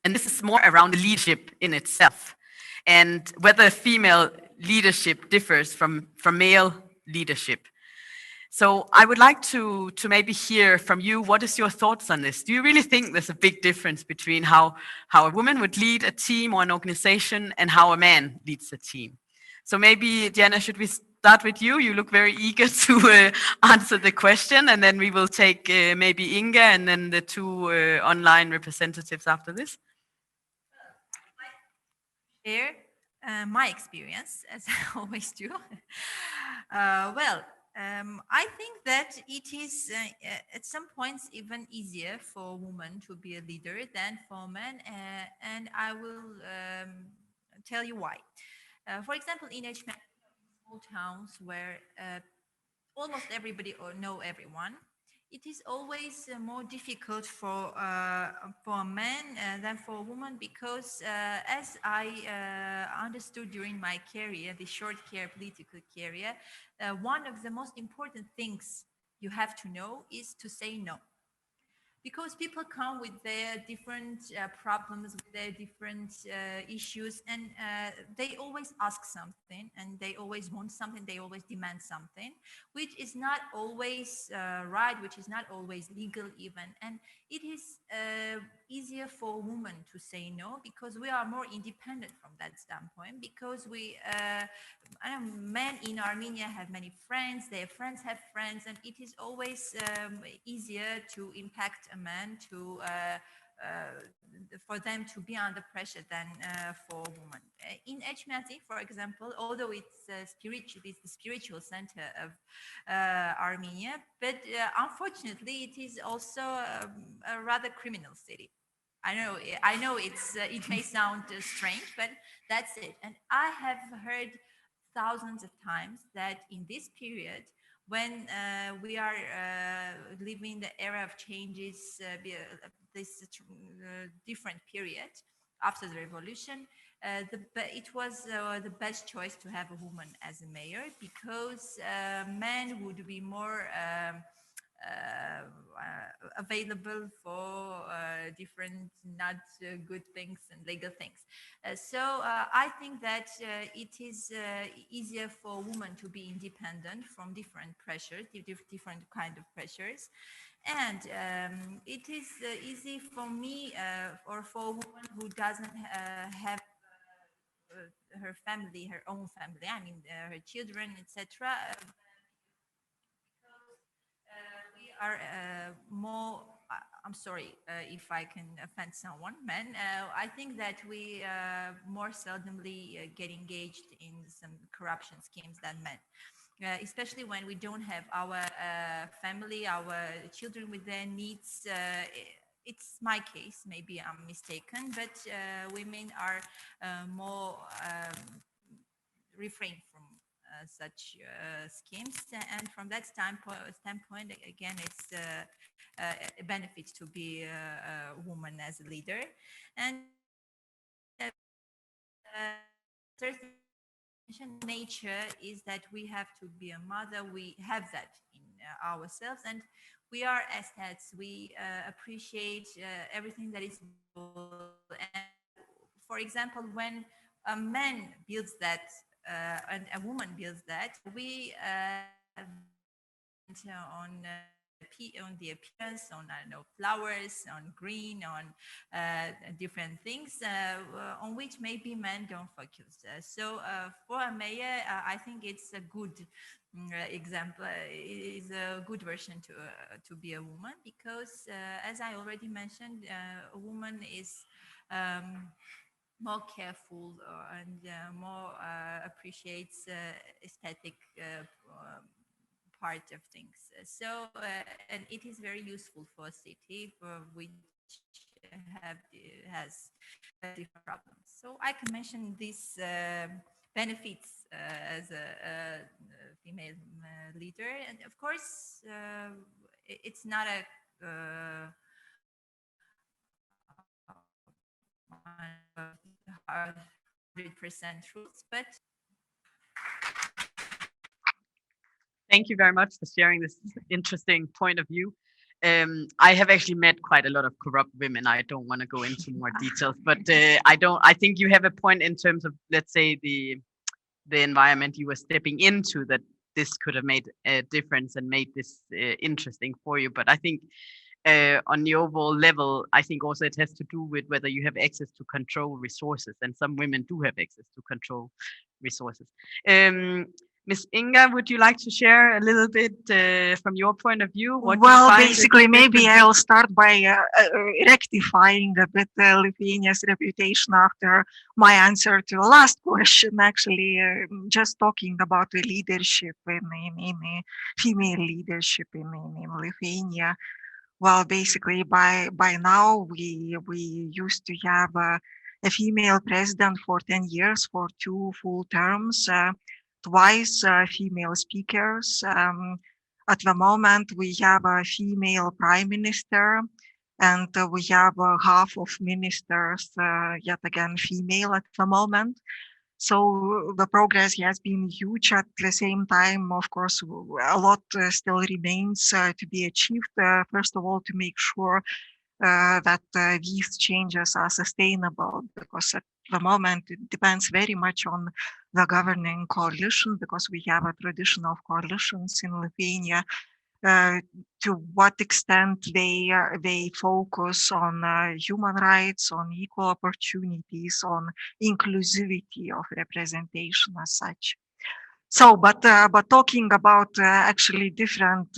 and this is more around the leadership in itself, and whether female leadership differs from male leadership. So I would like to maybe hear from you, what is your thoughts on this? Do you really think there's a big difference between how a woman would lead a team or an organization and how a man leads a team? So maybe, Diana, should we start with you? You look very eager to answer the question, and then we will take maybe Inga and then the two online representatives after this. Share my experience, as I always do. I think that it is at some points even easier for women to be a leader than for men, and I will tell you why. For example, in small towns where almost everybody or know everyone, it is always more difficult for a man than for a woman, because as I understood during my career, the short career, political career, one of the most important things you have to know is to say no. Because people come with their different problems, with their different issues, and they always ask something, and they always want something, they always demand something, which is not always right, which is not always legal even. And it is easier for women to say no, because we are more independent from that standpoint, because we men in Armenia have many friends, their friends have friends, and it is always easier to impact a man to for them to be under pressure than for women. In Echmati, for example, although it's the spiritual center of Armenia, but unfortunately, it is also a rather criminal city. I know it may sound strange, but that's it. And I have heard thousands of times that in this period, when we are living the era of changes, this different period after the revolution, it was the best choice to have a woman as a mayor, because men would be more available for different not good things and legal things. So I think that it is easier for women to be independent from different pressures, different kind of pressures. And it is easy for me or for a woman who doesn't have her family, her own family, I mean her children, etc. We are more, I'm sorry if I can offend someone, men. I think that we more seldomly get engaged in some corruption schemes than men. Especially when we don't have our family, our children with their needs. It's my case, maybe I'm mistaken, but women are more refrain from such schemes. And from that standpoint, again, it's a benefit to be a woman as a leader. And certain nature is that we have to be a mother. We have that in ourselves, and we are aesthetes. We appreciate everything that is beautiful. And for example, when a man builds that and a woman builds that, we on on the appearance, on I don't know, flowers, on green, on different things on which maybe men don't focus. So for Amaya, I think it's a good example. Is a good version to be a woman because, as I already mentioned, a woman is more careful and more appreciates aesthetic part of things. So, and it is very useful for a city for which has different problems. So I can mention these benefits as a female leader, and of course, it's not a 100% truth, but Thank you very much for sharing this interesting point of view. I have actually met quite a lot of corrupt women. I don't want to go into more details, but I think you have a point in terms of, let's say, the environment you were stepping into, that this could have made a difference and made this interesting for you. But I think on the overall level, I think also it has to do with whether you have access to control resources, and some women do have access to control resources. Miss Inga, would you like to share a little bit from your point of view? What Well, you find basically, maybe different? I'll start by rectifying a bit Lithuania's reputation after my answer to the last question. Actually, just talking about the leadership in female leadership in Lithuania. Well, basically, by now we used to have a female president for 10 years for 2 full terms, twice female speakers. At the moment, we have a female prime minister, and we have half of ministers, yet again, female at the moment. So the progress has been huge. At the same time, of course, a lot still remains to be achieved. First of all, to make sure that these changes are sustainable, because at the moment it depends very much on the governing coalition, because we have a tradition of coalitions in Lithuania. To what extent they focus on human rights, on equal opportunities, on inclusivity of representation as such. So, but talking about actually different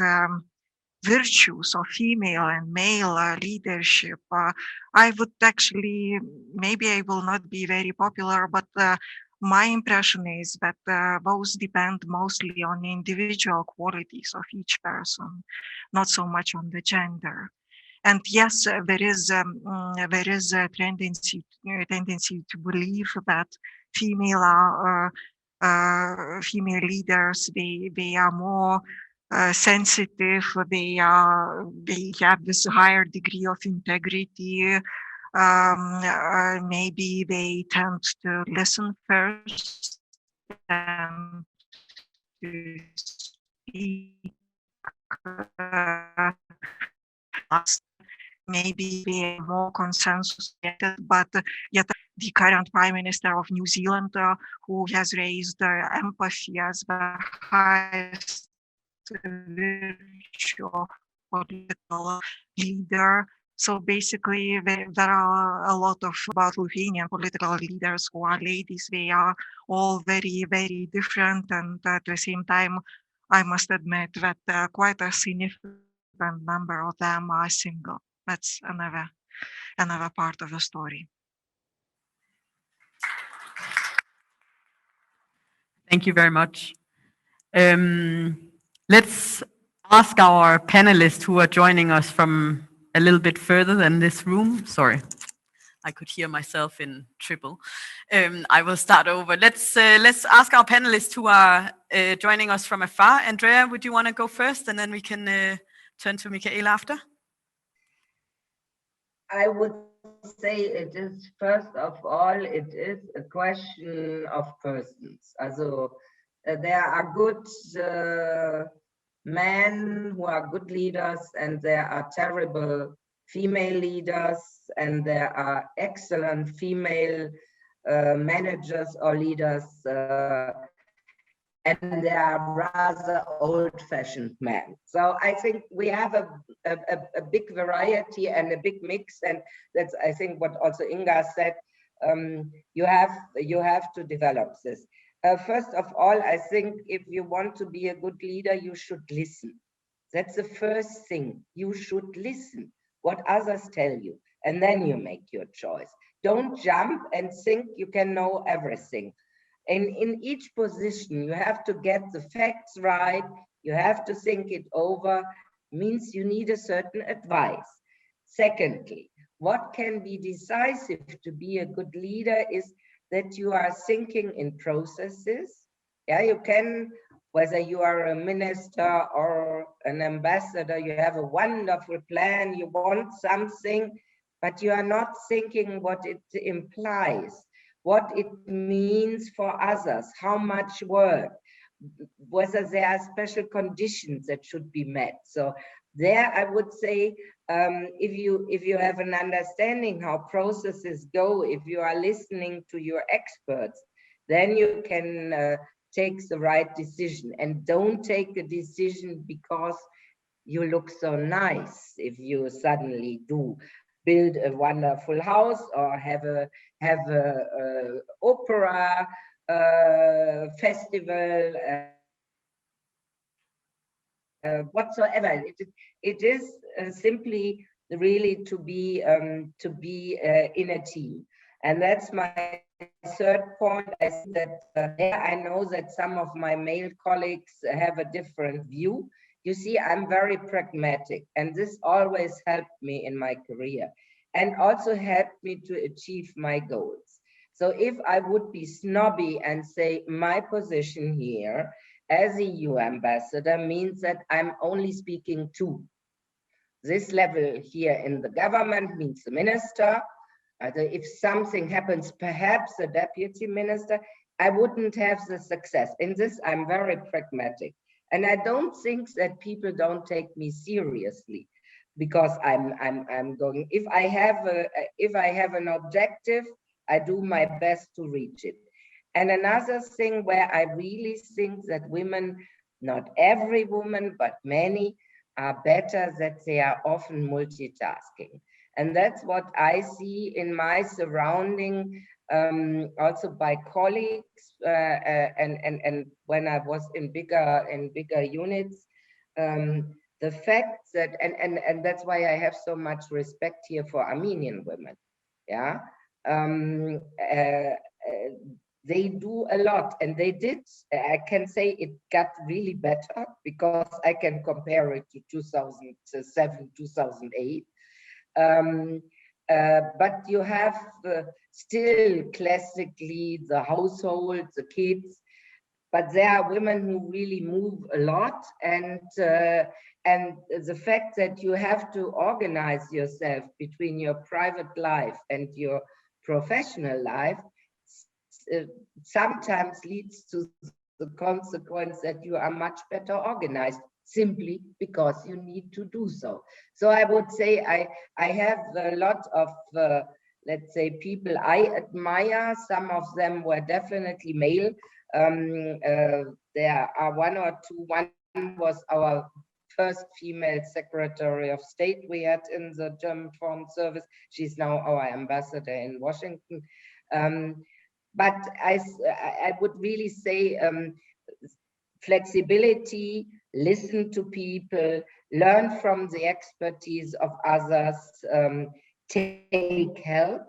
virtues of female and male leadership, I would actually, maybe I will not be very popular, but my impression is that those depend mostly on the individual qualities of each person, not so much on the gender. And yes, there is a tendency to believe that female female leaders, they are more sensitive. They have this higher degree of integrity. Maybe they tend to listen first and to speak last. Maybe they are more consensus oriented, but yet the current Prime Minister of New Zealand, who has raised empathy as the highest virtue of political leader. So basically, there are a lot of about Lithuanian political leaders who are ladies. They are all very, very different, and at the same time, I must admit that quite a significant number of them are single. That's another part of the story. Thank you very much. Let's ask our panelists who are joining us from a little bit further than this room. Sorry, I could hear myself in triple. I will start over. Let's ask our panelists who are joining us from afar. Andrea, would you want to go first, and then we can turn to Michaela after? I would say it is, first of all, it is a question of persons. Also, there are good men who are good leaders, and there are terrible female leaders, and there are excellent female managers or leaders. and they are rather old-fashioned men. So I think we have a big variety and a big mix, and that's, I think, what also Inga said. You have to develop this. First of all, I think if you want to be a good leader, you should listen. That's the first thing. You should listen what others tell you, and then you make your choice. Don't jump and think you can know everything. And in each position, you have to get the facts right. You have to think it over. Means you need a certain advice. Secondly, what can be decisive to be a good leader is that you are thinking in processes. Yeah, you can, whether you are a minister or an ambassador, you have a wonderful plan, you want something, but you are not thinking what it implies, what it means for others, how much work, whether there are special conditions that should be met. So there I would say, if you have an understanding how processes go, if you are listening to your experts, then you can take the right decision, and don't take a decision because you look so nice. If you suddenly do build a wonderful house or have a opera festival, whatsoever. It is simply really to be in a team, and that's my third point. I see that I know that some of my male colleagues have a different view. You see, I'm very pragmatic, and this always helped me in my career, and also helped me to achieve my goals. So if I would be snobby and say my position here as a EU ambassador means that I'm only speaking to this level here in the government, means the minister. If something happens, perhaps the deputy minister, I wouldn't have the success. In this, I'm very pragmatic. And I don't think that people don't take me seriously because I'm going, if I have an objective, I do my best to reach it. And another thing where I really think that women, not every woman, but many, are better, that they are often multitasking. And that's what I see in my surrounding, also by colleagues, and when I was in bigger units, the fact that, and that's why I have so much respect here for Armenian women. Yeah. They do a lot, and they did. I can say it got really better because I can compare it to 2007, 2008. But you have still classically the household, the kids, but there are women who really move a lot, and the fact that you have to organize yourself between your private life and your professional life sometimes leads to the consequence that you are much better organized simply because you need to do so. So I would say I have a lot of, let's say, people I admire. Some of them were definitely male. There are one or two. One was our first female Secretary of State we had in the German Foreign Service. She's now our ambassador in Washington. But I would really say flexibility, listen to people, learn from the expertise of others, take help,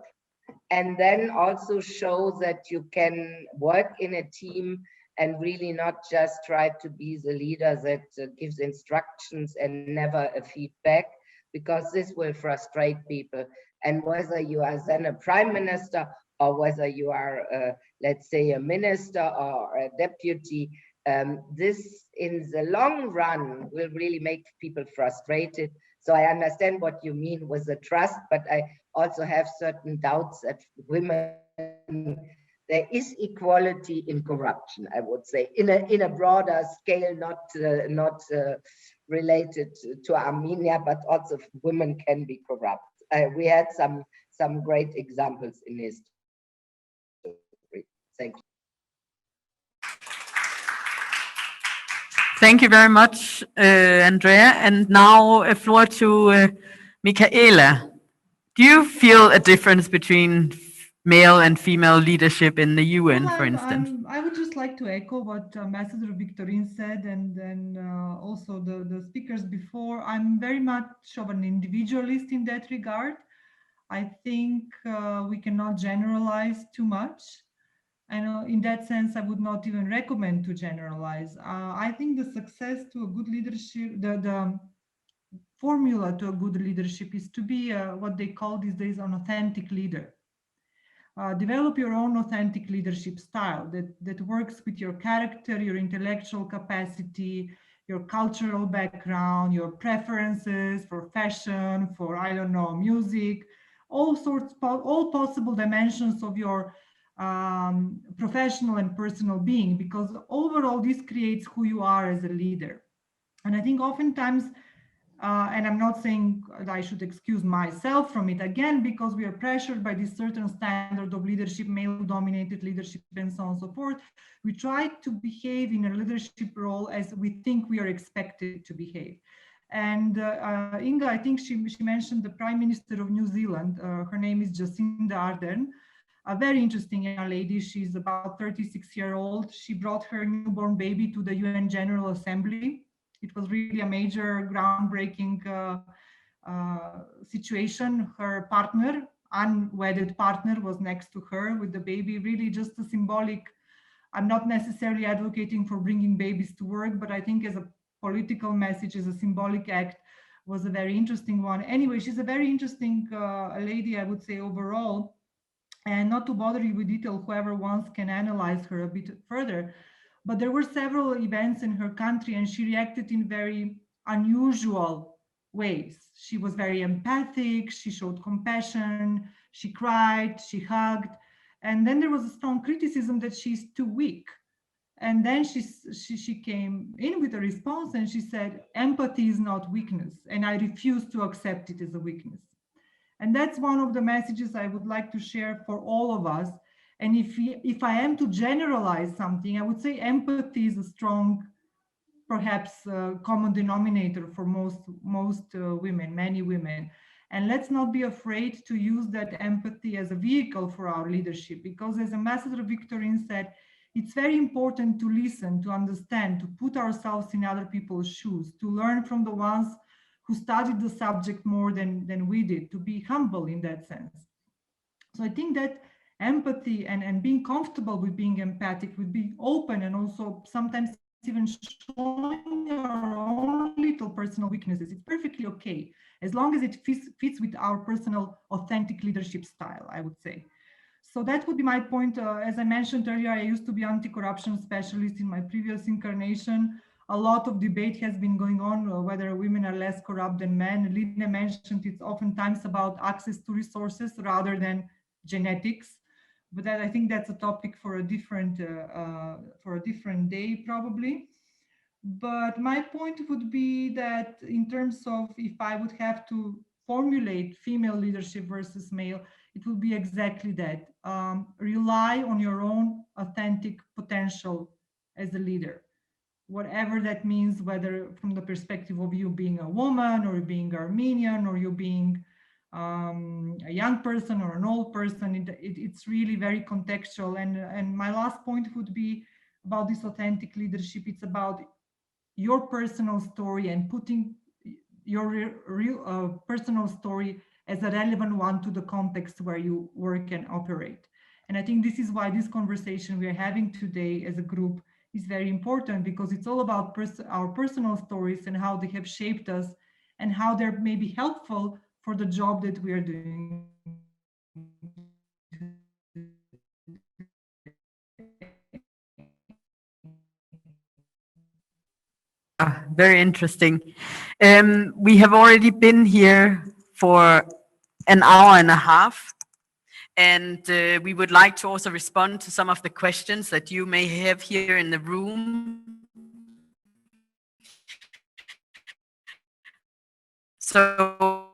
and then also show that you can work in a team and really not just try to be the leader that gives instructions and never a feedback, because this will frustrate people. And whether you are then a prime minister or whether you are, let's say, a minister or a deputy, this in the long run will really make people frustrated. So I understand what you mean with the trust, but I also have certain doubts that women, there is equality in corruption, I would say, in a broader scale, not related to Armenia, but also women can be corrupt. We had some great examples in history. Thank you. Thank you very much, Andrea. And now a floor to Michaela. Do you feel a difference between male and female leadership in the UN, Well, for instance? I would just like to echo what Ambassador Victorine said, and then also the speakers before. I'm very much of an individualist in that regard. I think we cannot generalize too much. And in that sense, I would not even recommend to generalize. I think the success to a good leadership, the formula to a good leadership is to be what they call these days an authentic leader. Develop your own authentic leadership style that works with your character, your intellectual capacity, your cultural background, your preferences for fashion, for, I don't know, music, all possible dimensions of your professional and personal being, because overall this creates who you are as a leader. And I think oftentimes, and I'm not saying I should excuse myself from it again, because we are pressured by this certain standard of leadership, male-dominated leadership, and so on and so forth. We try to behave in a leadership role as we think we are expected to behave. And Inga, I think she mentioned the Prime Minister of New Zealand. Her name is Jacinda Ardern, a very interesting young lady. She's about 36-year-old. She brought her newborn baby to the UN General Assembly. It was really a major groundbreaking situation. Her partner, unwedded partner, was next to her with the baby, really just a symbolic. I'm not necessarily advocating for bringing babies to work, but I think as a political message, as a symbolic act, was a very interesting one. Anyway, she's a very interesting lady, I would say, overall. And not to bother you with detail, whoever wants can analyze her a bit further. But there were several events in her country and she reacted in very unusual ways. She was very empathic, she showed compassion, she cried, she hugged. And then there was a strong criticism that she's too weak. And then she came in with a response and she said, empathy is not weakness, and I refuse to accept it as a weakness. And that's one of the messages I would like to share for all of us. And if I am to generalize something, I would say empathy is a strong, perhaps common denominator for most women, many women. And let's not be afraid to use that empathy as a vehicle for our leadership, because as Ambassador Victorine said, it's very important to listen, to understand, to put ourselves in other people's shoes, to learn from the ones who studied the subject more than we did, to be humble in that sense. So I think that empathy and being comfortable with being empathic, with being open, and also sometimes even showing our own little personal weaknesses, it's perfectly okay, as long as it fits with our personal authentic leadership style, I would say. So that would be my point. As I mentioned earlier, I used to be anti-corruption specialist in my previous incarnation. A lot of debate has been going on whether women are less corrupt than men. Lina mentioned it's oftentimes about access to resources rather than genetics, but that, I think that's a topic for a different day probably. But my point would be that in terms of if I would have to formulate female leadership versus male, it would be exactly that. Rely on your own authentic potential as a leader, whatever that means, whether from the perspective of you being a woman or being Armenian or you being a young person or an old person. It's really very contextual. And my last point would be about this authentic leadership. It's about your personal story and putting your real personal story as a relevant one to the context where you work and operate. And I think this is why this conversation we are having today as a group is very important, because it's all about our personal stories and how they have shaped us and how they're maybe helpful for the job that we are doing. Very interesting. We have already been here for an hour and a half, and we would like to also respond to some of the questions that you may have here in the room. So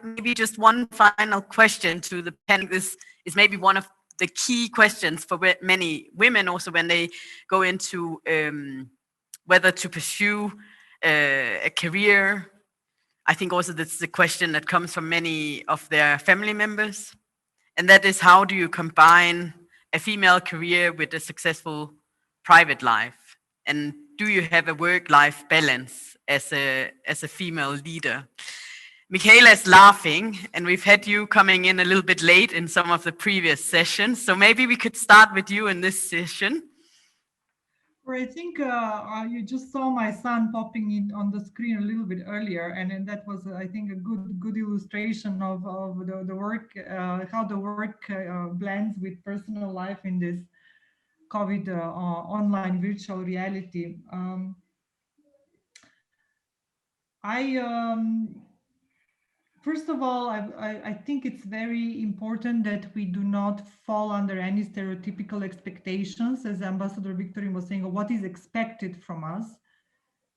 maybe just one final question to the panel. This is maybe one of the key questions for many women also when they go into whether to pursue a career. I think also that's the question that comes from many of their family members. And that is, how do you combine a female career with a successful private life? And do you have a work-life balance as a female leader? Michaela is laughing, and we've had you coming in a little bit late in some of the previous sessions. So maybe we could start with you in this session. Or I think you just saw my son popping in on the screen a little bit earlier, and that was, I think, a good illustration of the work, how the work blends with personal life in this COVID online virtual reality. First of all, I think it's very important that we do not fall under any stereotypical expectations, as Ambassador Victorine was saying, of what is expected from us.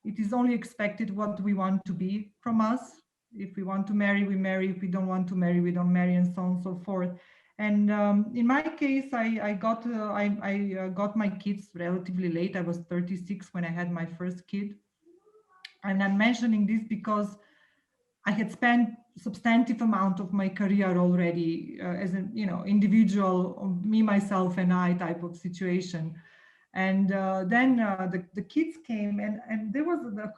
It is only expected what we want to be from us. If we want to marry, we marry. If we don't want to marry, we don't marry, and so on and so forth. And in my case, I got my kids relatively late. I was 36 when I had my first kid. And I'm mentioning this because I had spent substantive amount of my career already as an individual, me, myself, and I type of situation. And then the kids came, and there was the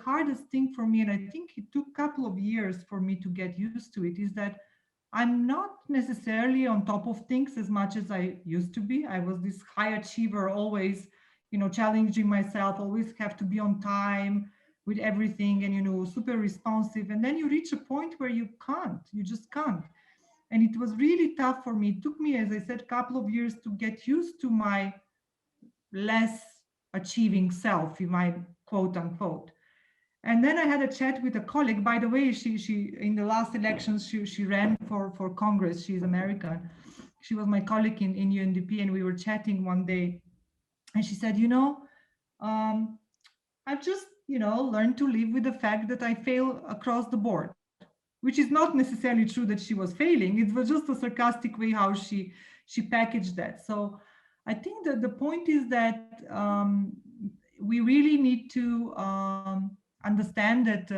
hardest thing for me, and I think it took a couple of years for me to get used to it, is that I'm not necessarily on top of things as much as I used to be. I was this high achiever, always, challenging myself, always have to be on time with everything, and super responsive. And then you reach a point where you just can't. And it was really tough for me. It took me, as I said, a couple of years to get used to my less achieving self, in my quote unquote. And then I had a chat with a colleague. By the way, she in the last elections, she ran for Congress. She's American. She was my colleague in UNDP, and we were chatting one day. And she said, I've just, learned to live with the fact that I fail across the board, which is not necessarily true that she was failing. It was just a sarcastic way how she packaged that. So I think that the point is that we really need to understand that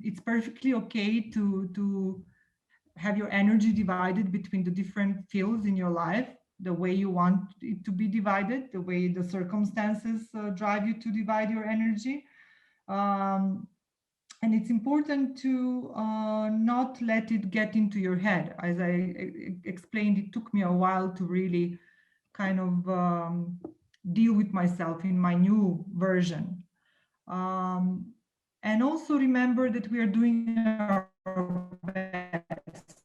it's perfectly okay to have your energy divided between the different fields in your life, the way you want it to be divided, the way the circumstances drive you to divide your energy. And it's important to not let it get into your head. As I explained, it took me a while to really kind of deal with myself in my new version. And also remember that we are doing our best.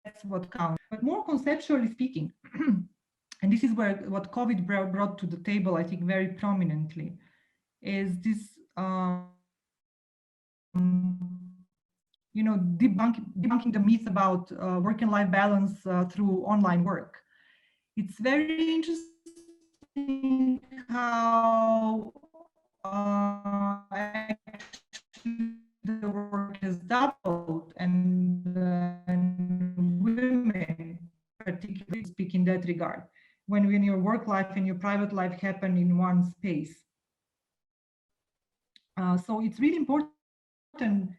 That's what counts. But more conceptually speaking, and this is what COVID brought to the table, I think, very prominently, is this, debunking the myth about work and life balance through online work. It's very interesting how actually the work has doubled, and women particularly speak in that regard, when your work life and your private life happen in one space. So it's really important,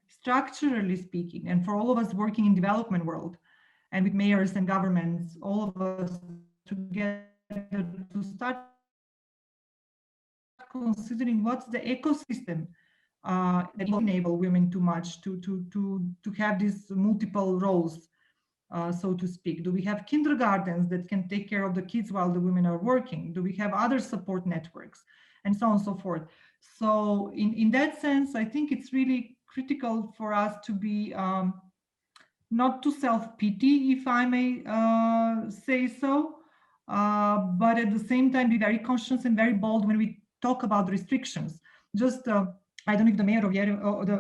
structurally speaking, and for all of us working in development world and with mayors and governments, all of us together, to start considering what's the ecosystem that will enable women too much to have these multiple roles, so to speak. Do we have kindergartens that can take care of the kids while the women are working? Do we have other support networks, and so on and so forth? So in that sense, I think it's really critical for us to be not to self-pity, if I may say so, but at the same time be very conscious and very bold when we talk about restrictions. Just I don't know if the mayor of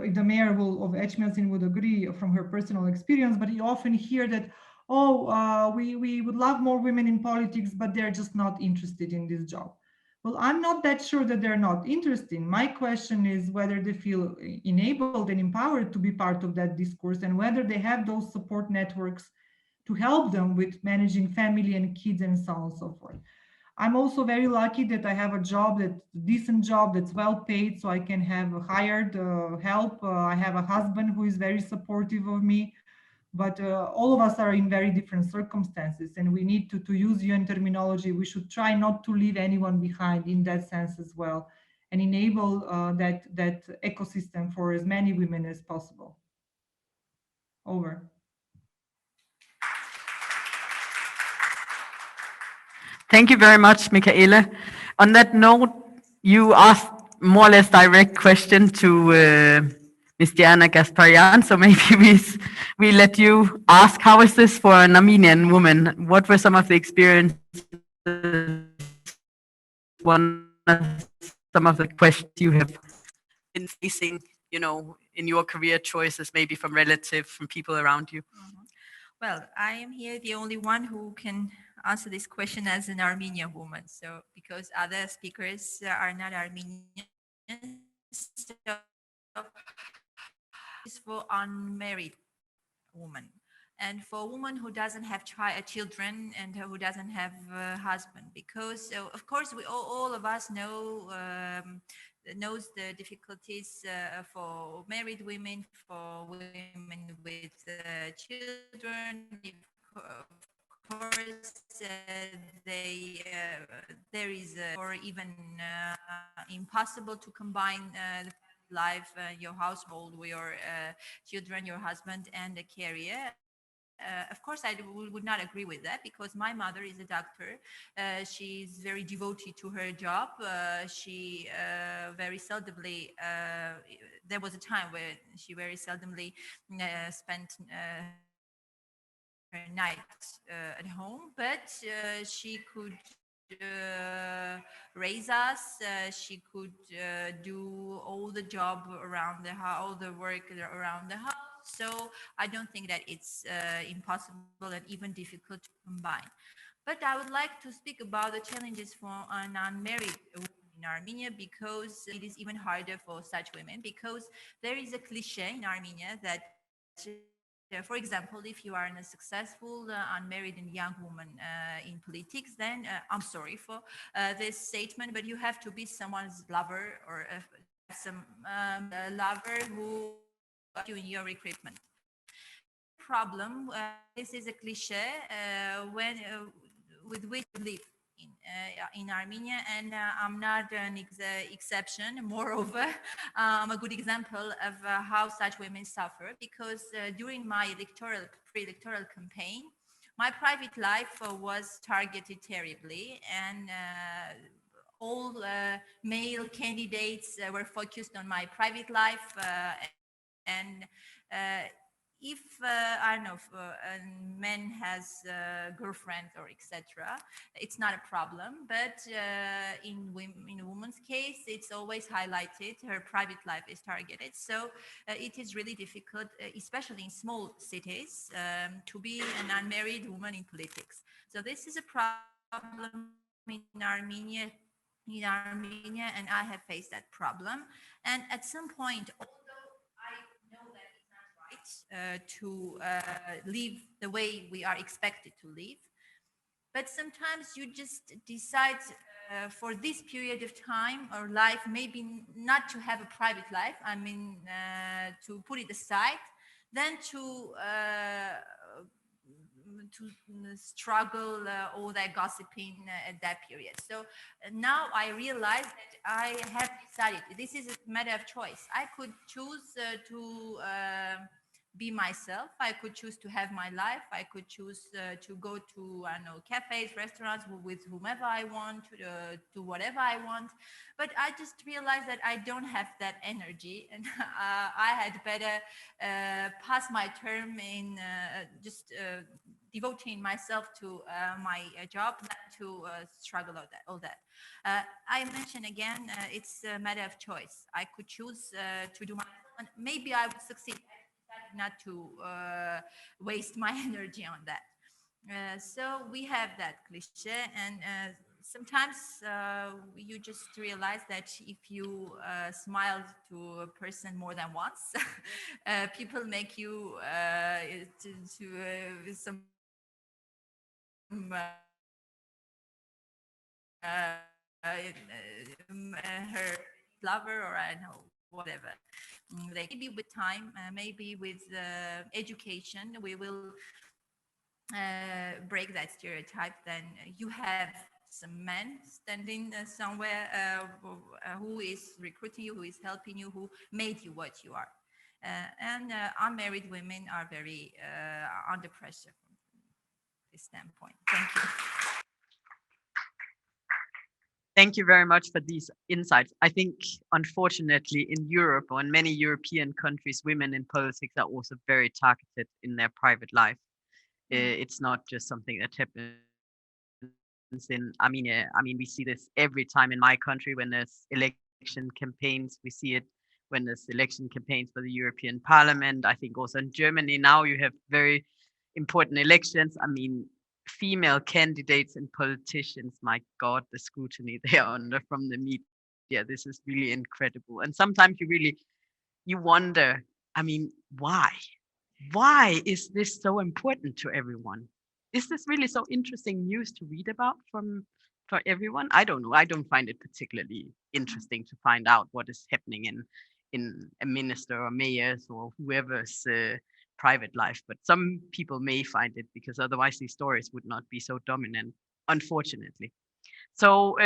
if the mayor of Echmelsin would agree from her personal experience, but you often hear that, we would love more women in politics, but they're just not interested in this job. Well, I'm not that sure that they're not interested. My question is whether they feel enabled and empowered to be part of that discourse, and whether they have those support networks to help them with managing family and kids and so on and so forth. I'm also very lucky that I have a job, that decent job that's well paid, so I can have hired help. I have a husband who is very supportive of me, but all of us are in very different circumstances, and we need to use UN terminology. We should try not to leave anyone behind in that sense as well, and enable that ecosystem for as many women as possible. Over. Thank you very much, Michaela. On that note, you asked more or less direct question to Ms. Diana Gasparian, so maybe we let you ask, how is this for an Armenian woman? What were some of the experiences, some of the questions you have been facing, you know, in your career choices, maybe from relatives, from people around you? Well, I am here the only one who can answer this question as an Armenian woman. So, because other speakers are not Armenian, so is for unmarried woman, and for a woman who doesn't have children and who doesn't have a husband, because of course we all of us knows the difficulties for married women, for women with children. Of course, they there is or even impossible to combine the life, your household, with your children, your husband, and a career. Of course, I would not agree with that, because my mother is a doctor. She's very devoted to her job. She very seldomly, there was a time where she very seldomly spent her night at home, but she could raise us. She could do all the job around the house, all the work around the house. So I don't think that it's impossible and even difficult to combine. But I would like to speak about the challenges for an unmarried woman in Armenia, because it is even harder for such women, because there is a cliche in Armenia that for example, if you are a successful unmarried and young woman in politics, then I'm sorry for this statement, but you have to be someone's lover, or some lover who you in your recruitment. Problem. This is a cliche when with which we live in Armenia, and I'm not an exception. Moreover, I'm a good example of how such women suffer, because during my pre-electoral campaign, my private life was targeted terribly, and all male candidates were focused on my private life, and if I don't know, if a man has a girlfriend or etc., it's not a problem. But in a woman's case, it's always highlighted. Her private life is targeted, so it is really difficult, especially in small cities, to be an unmarried woman in politics. So this is a problem in Armenia. And I have faced that problem. And at some point, although I know that it's not right to live the way we are expected to live, but sometimes you just decide for this period of time or life, maybe not to have a private life, I mean, to put it aside, then to struggle all that gossiping at that period. So now I realize that I have decided this is a matter of choice. I could choose to be myself. I could choose to have my life. I could choose to go to, I don't know, cafes, restaurants with whomever I want, to do whatever I want. But I just realized that I don't have that energy, and I had better pass my term in just devoting myself to my job than to struggle all that. I mentioned again, it's a matter of choice. I could choose to do my, and maybe I would succeed. I decided not to waste my energy on that. So we have that cliche, and sometimes you just realize that if you smile to a person more than once, people make you to some her lover, or I know, whatever. Like maybe with time, maybe with education, we will break that stereotype. Then you have some man standing somewhere who is recruiting you, who is helping you, who made you what you are. And unmarried women are very under pressure from this standpoint. Thank you. Thank you very much for these insights. I think, unfortunately, in Europe or in many European countries, women in politics are also very targeted in their private life. It's not just something that happens in Armenia. I mean, we see this every time in my country when there's election campaigns. We see it when there's election campaigns for the European Parliament. I think also in Germany now you have very important elections. I mean, female candidates and politicians, my God, the scrutiny they are under from the media. This is really incredible. And sometimes you wonder, I mean, why? Why is this so important to everyone? Is this really so interesting news to read about for everyone? I don't know. I don't find it particularly interesting to find out what is happening in a minister or mayor's or whoever's private life. But some people may find it because otherwise these stories would not be so dominant, unfortunately. So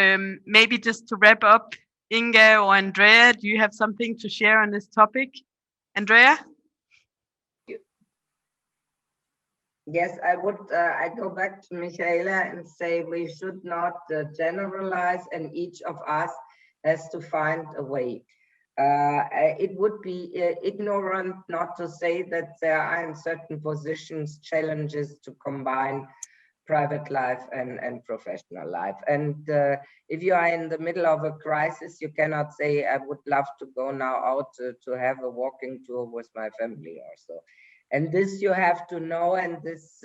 maybe just to wrap up, Inge or Andrea, do you have something to share on this topic? Andrea? Yes, I would. I go back to Michaela and say we should not generalize, and each of us has to find a way. It would be ignorant not to say that there are in certain positions challenges to combine private life and professional life. And if you are in the middle of a crisis, you cannot say, I would love to go now out to have a walking tour with my family or so. And this you have to know, and this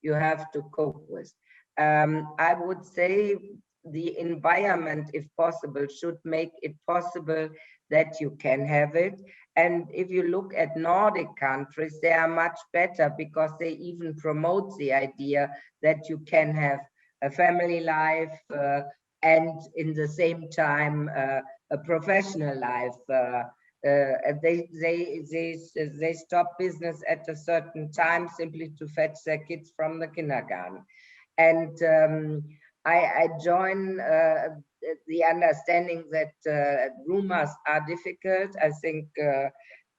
you have to cope with. I would say the environment, if possible, should make it possible that you can have it. And if you look at Nordic countries, they are much better because they even promote the idea that you can have a family life and in the same time a professional life. They stop business at a certain time simply to fetch their kids from the kindergarten. And I join the understanding that rumors are difficult. I think,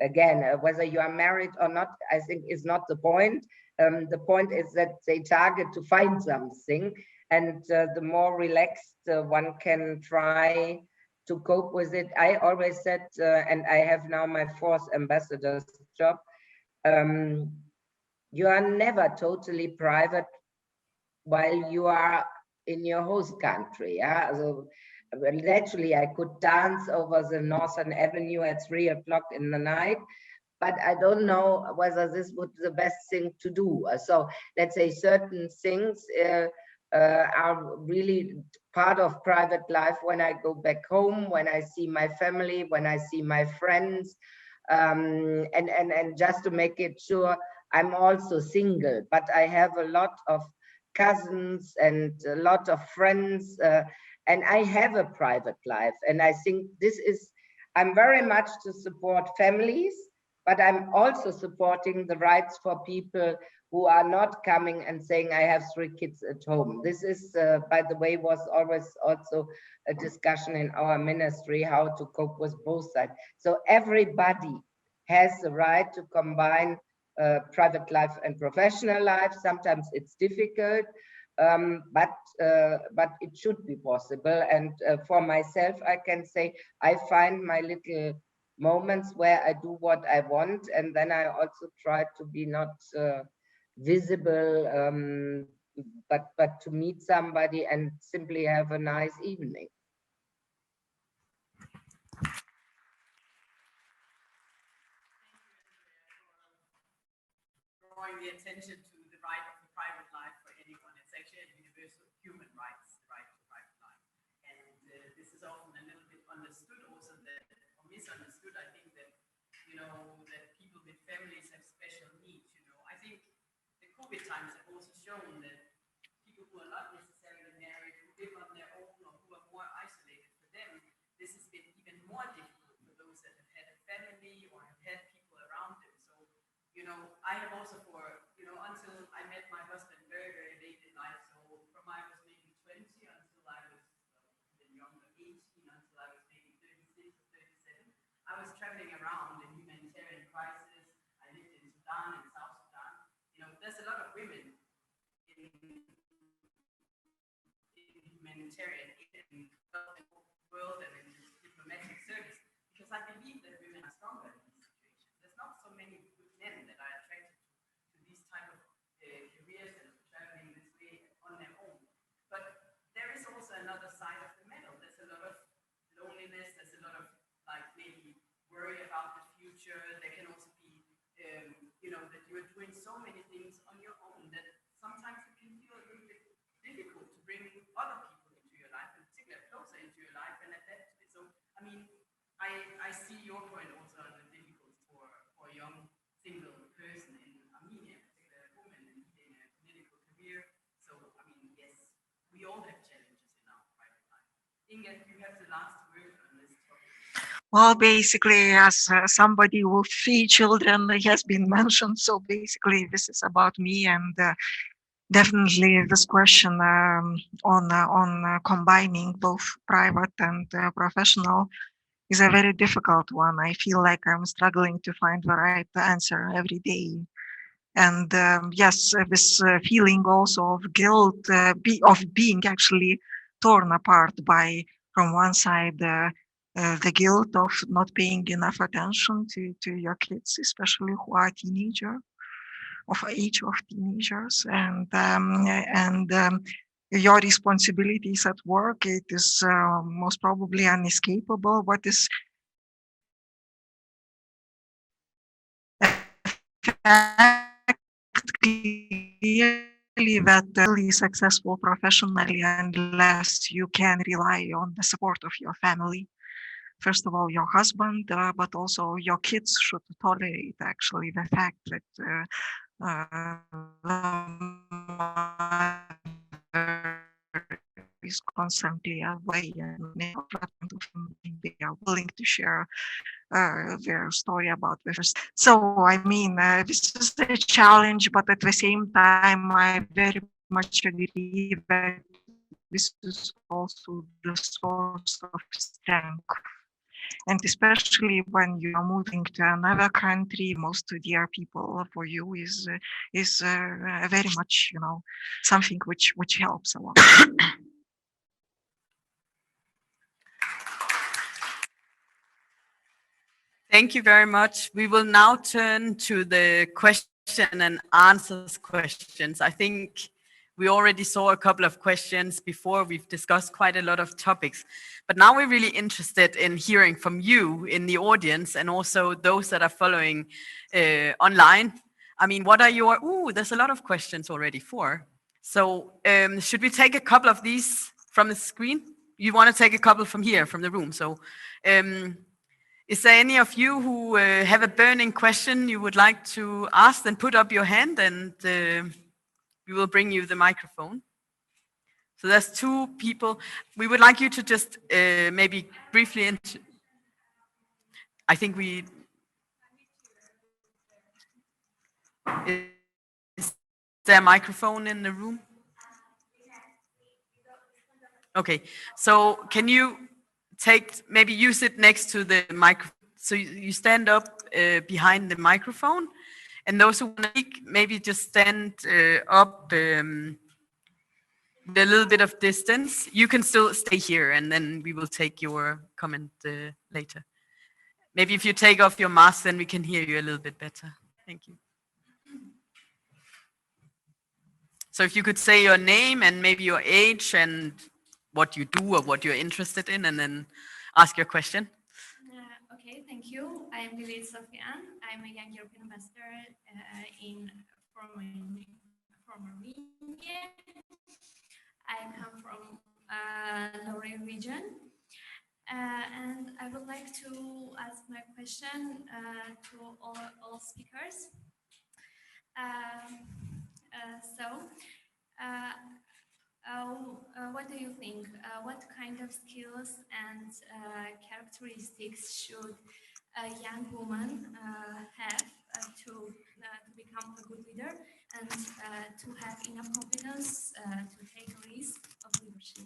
again, whether you are married or not, I think is not the point. The point is that they target to find something. And the more relaxed one can try to cope with it. I always said, and I have now my 4th ambassador's job, you are never totally private while you are in your host country. Yeah? So naturally, I could dance over the Northern Avenue at 3 o'clock in the night, but I don't know whether this would be the best thing to do. So let's say certain things are really part of private life when I go back home, when I see my family, when I see my friends, and just to make it sure, I'm also single, but I have a lot of cousins and a lot of friends, and I have a private life. And I think this is, I'm very much to support families, but I'm also supporting the rights for people who are not coming and saying, I have 3 kids at home. This is, by the way, was always also a discussion in our ministry, how to cope with both sides. So everybody has the right to combine private life and professional life. Sometimes it's difficult, but it should be possible. And for myself, I can say I find my little moments where I do what I want, and then I also try to be not visible, but to meet somebody and simply have a nice evening. Drawing the attention to the right of the private life for anyone. It's actually a universal human rights, the right to private life. And this is often a little bit understood also that, or misunderstood. I think that, that people with families have special needs. I think the COVID times have also shown that people people who are not necessarily married, who live on their own or who are more isolated. For them, this has been even more difficult for those that have had a family or have had people around them. So, you know, I have also until I met my husband very, very late in life. So from I was maybe 20 until I was even younger, 18 until I was maybe 36 or 37. I was traveling around in humanitarian crisis. I lived in Sudan and South Sudan. You know, there's a lot of women in humanitarian aid and world and in diplomatic service because I believe that women are stronger in these situations. There's not so many men that are attracted to these type of careers and traveling this way on their own. But there is also another side of the medal. There's a lot of loneliness. There's a lot of maybe worry about the future. There can also be that you're doing so many things on your own that sometimes it can feel a little bit difficult to bring other people into your life, in particular closer into your life and adapt to it. So, I mean, I see your point also on the difficulty for a young single person in Armenia, in particular a woman in leading a political career. So, I mean, yes, we all have challenges in our private life. Inge, you have the last word on this topic. Well, basically, as somebody with 3 children has been mentioned, so basically this is about me, and definitely this question on combining both private and professional is a very difficult one. I feel like I'm struggling to find the right answer every day. And yes, this feeling also of guilt, of being actually torn apart by, from one side, the guilt of not paying enough attention to your kids, especially who are of age of teenagers, and your responsibilities at work. It is most probably unescapable. What is clearly that really successful professionally unless you can rely on the support of your family. First of all, your husband, but also your kids should tolerate actually the fact that is constantly away and they are willing to share their story about this. So, I mean, this is a challenge, but at the same time, I very much agree that this is also the source of strength. And especially when you are moving to another country, most dear people for you is very much, something which helps a lot. Thank you very much. We will now turn to the question and answers questions. I think we already saw a couple of questions before. We've discussed quite a lot of topics, but now we're really interested in hearing from you in the audience and also those that are following online. I mean, what are your, there's a lot of questions already for. So should we take a couple of these from the screen? You want to take a couple from here, from the room. So is there any of you who have a burning question you would like to ask? Then put up your hand and we will bring you the microphone. So there's 2 people. We would like you to just maybe briefly I think we... Is there a microphone in the room? Okay, so can you maybe use it next to the microphone? So you stand up behind the microphone, and those who want to speak, maybe just stand up with a little bit of distance. You can still stay here, and then we will take your comment later. Maybe if you take off your mask, then we can hear you a little bit better. Thank you. So if you could say your name and maybe your age and what you do or what you're interested in, and then ask your question. Okay, thank you. I'm Lilith Sofian. I'm a young European ambassador from Armenia. I come from Lorraine region. And I would like to ask my question to all speakers. So do you think? What kind of skills and characteristics should a young woman have to become a good leader and to have enough confidence to take a risk of leadership?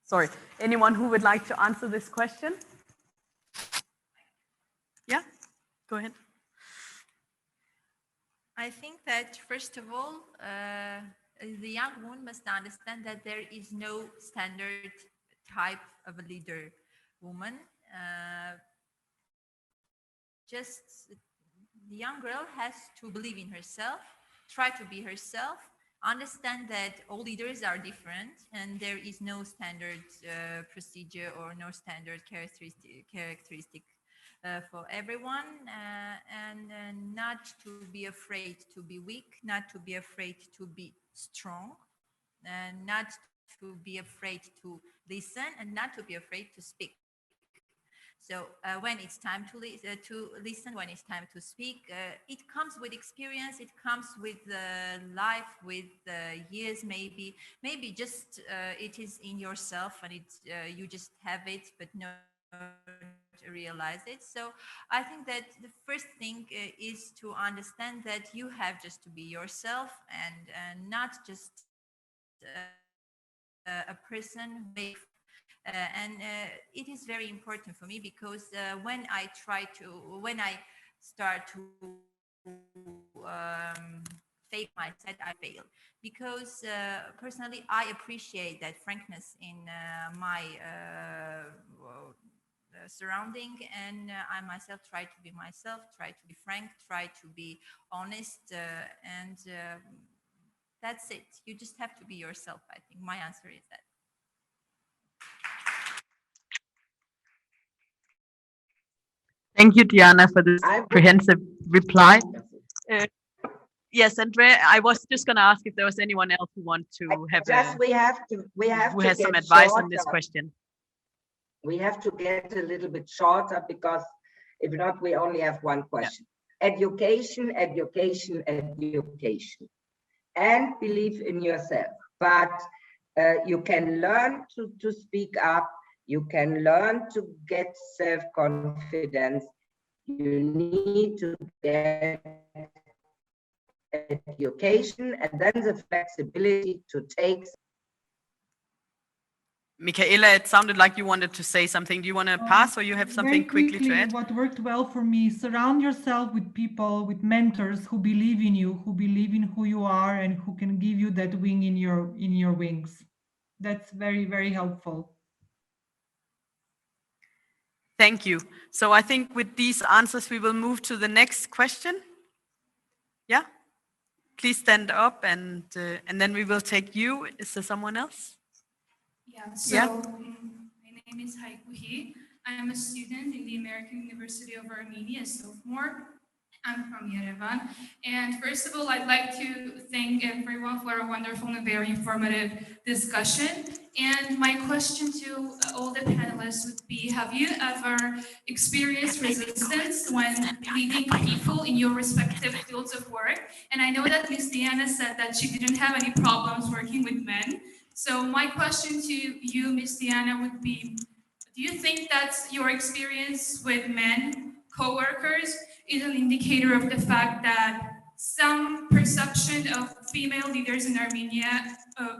Sorry, anyone who would like to answer this question? Yeah, go ahead. I think that first of all, the young woman must understand that there is no standard type of a leader woman. Just the young girl has to believe in herself, try to be herself, understand that all leaders are different and there is no standard procedure or no standard characteristic for everyone, and not to be afraid to be weak, not to be afraid to be strong, and not to be afraid to listen, and not to be afraid to speak. So when it's time to listen, when it's time to speak, it comes with experience, it comes with life, with years maybe just it is in yourself and you just have it, but no realize it. So I think that the first thing is to understand that you have just to be yourself and not just a person who it is very important for me because when I start to fake mindset, I fail because personally I appreciate that frankness in my surrounding, and I myself try to be myself, try to be frank, try to be honest, and that's it. You just have to be yourself. I think my answer is that. Thank you, Diana, for this comprehensive reply. Yes, Andrea, I was just going to ask if there was anyone else who want to we have who to has some get advice shorter. on this question. We have to get a little bit shorter because if not, we only have one question. Yeah. Education, education, education, and believe in yourself. But you can learn to speak up. You can learn to get self-confidence. You need to get education and then the flexibility to take. Michaela, it sounded like you wanted to say something. Do you want to pass or you have something quickly to add? What worked well for me, surround yourself with people, with mentors who believe in you, who believe in who you are and who can give you that wing in your wings. That's very, very helpful. Thank you. So I think with these answers, we will move to the next question. Yeah, please stand up and then we will take you. Is there someone else? Yeah, so my name is Haikuhi. I am a student in the American University of Armenia, a sophomore. I'm from Yerevan. And first of all, I'd like to thank everyone for a wonderful and very informative discussion. And my question to all the panelists would be, have you ever experienced resistance when leading people in your respective fields of work? And I know that Ms. Diana said that she didn't have any problems working with men. So my question to you, Ms. Diana, would be, do you think that your experience with men, co-workers, is an indicator of the fact that some perception of female leaders in Armenia,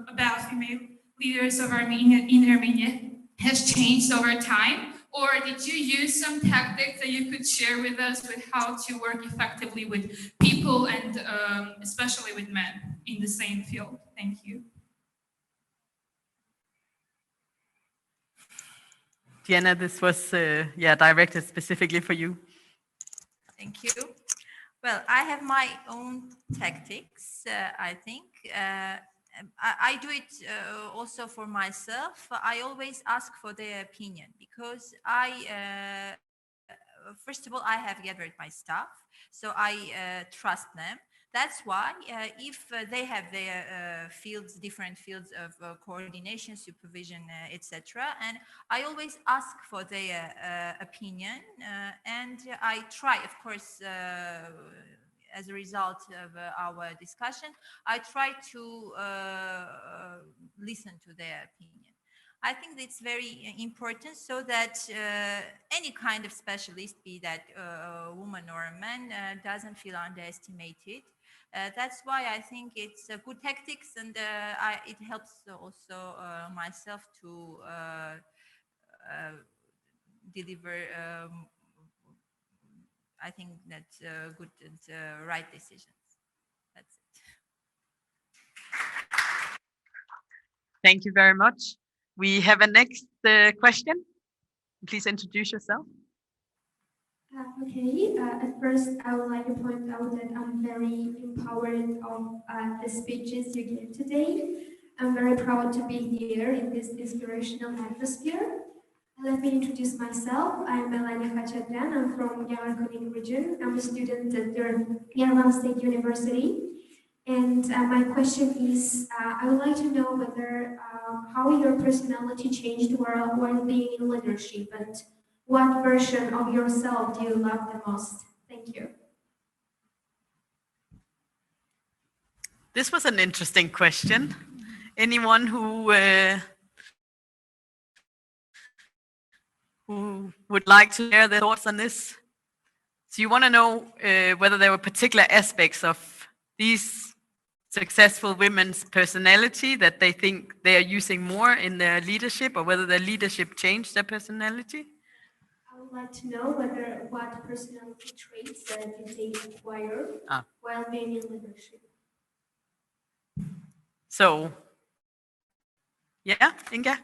about female leaders of Armenia in Armenia has changed over time? Or did you use some tactics that you could share with us with how to work effectively with people and especially with men in the same field? Thank you. Diana, this was directed specifically for you. Thank you. Well, I have my own tactics, I think. I do it also for myself. I always ask for their opinion because first of all, I have gathered my staff, so I trust them. That's why if they have their fields, different fields of coordination, supervision, etc., and I always ask for their opinion, and I try, of course, as a result of our discussion, I try to listen to their opinion. I think it's very important so that any kind of specialist, be that a woman or a man, doesn't feel underestimated. That's why I think it's good tactics, and it helps also myself to deliver, I think that's good and right decisions. That's it. Thank you very much. We have a next question. Please introduce yourself. Okay, at first I would like to point out that I'm very empowered of the speeches you gave today. I'm very proud to be here in this inspirational atmosphere. Let me introduce myself. I'm Melania Khachatyan. I'm from Yarkunik region. I'm a student at Yerevan State University. And my question is, I would like to know whether how your personality changed while being in leadership, and what version of yourself do you love the most? Thank you. This was an interesting question. Anyone who would like to share their thoughts on this? So you want to know whether there were particular aspects of these successful women's personality that they think they are using more in their leadership, or whether their leadership changed their personality? I would like to know what personality traits did they acquire while being in leadership. So, yeah, Inga?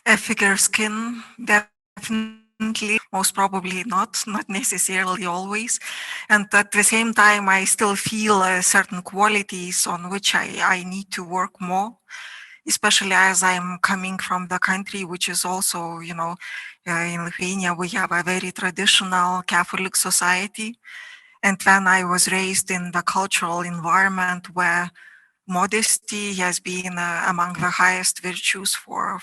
A thicker skin, definitely, most probably not necessarily always. And at the same time, I still feel certain qualities on which I need to work more, especially as I'm coming from the country, which is also, in Lithuania, we have a very traditional Catholic society. And when I was raised in the cultural environment where modesty has been among the highest virtues for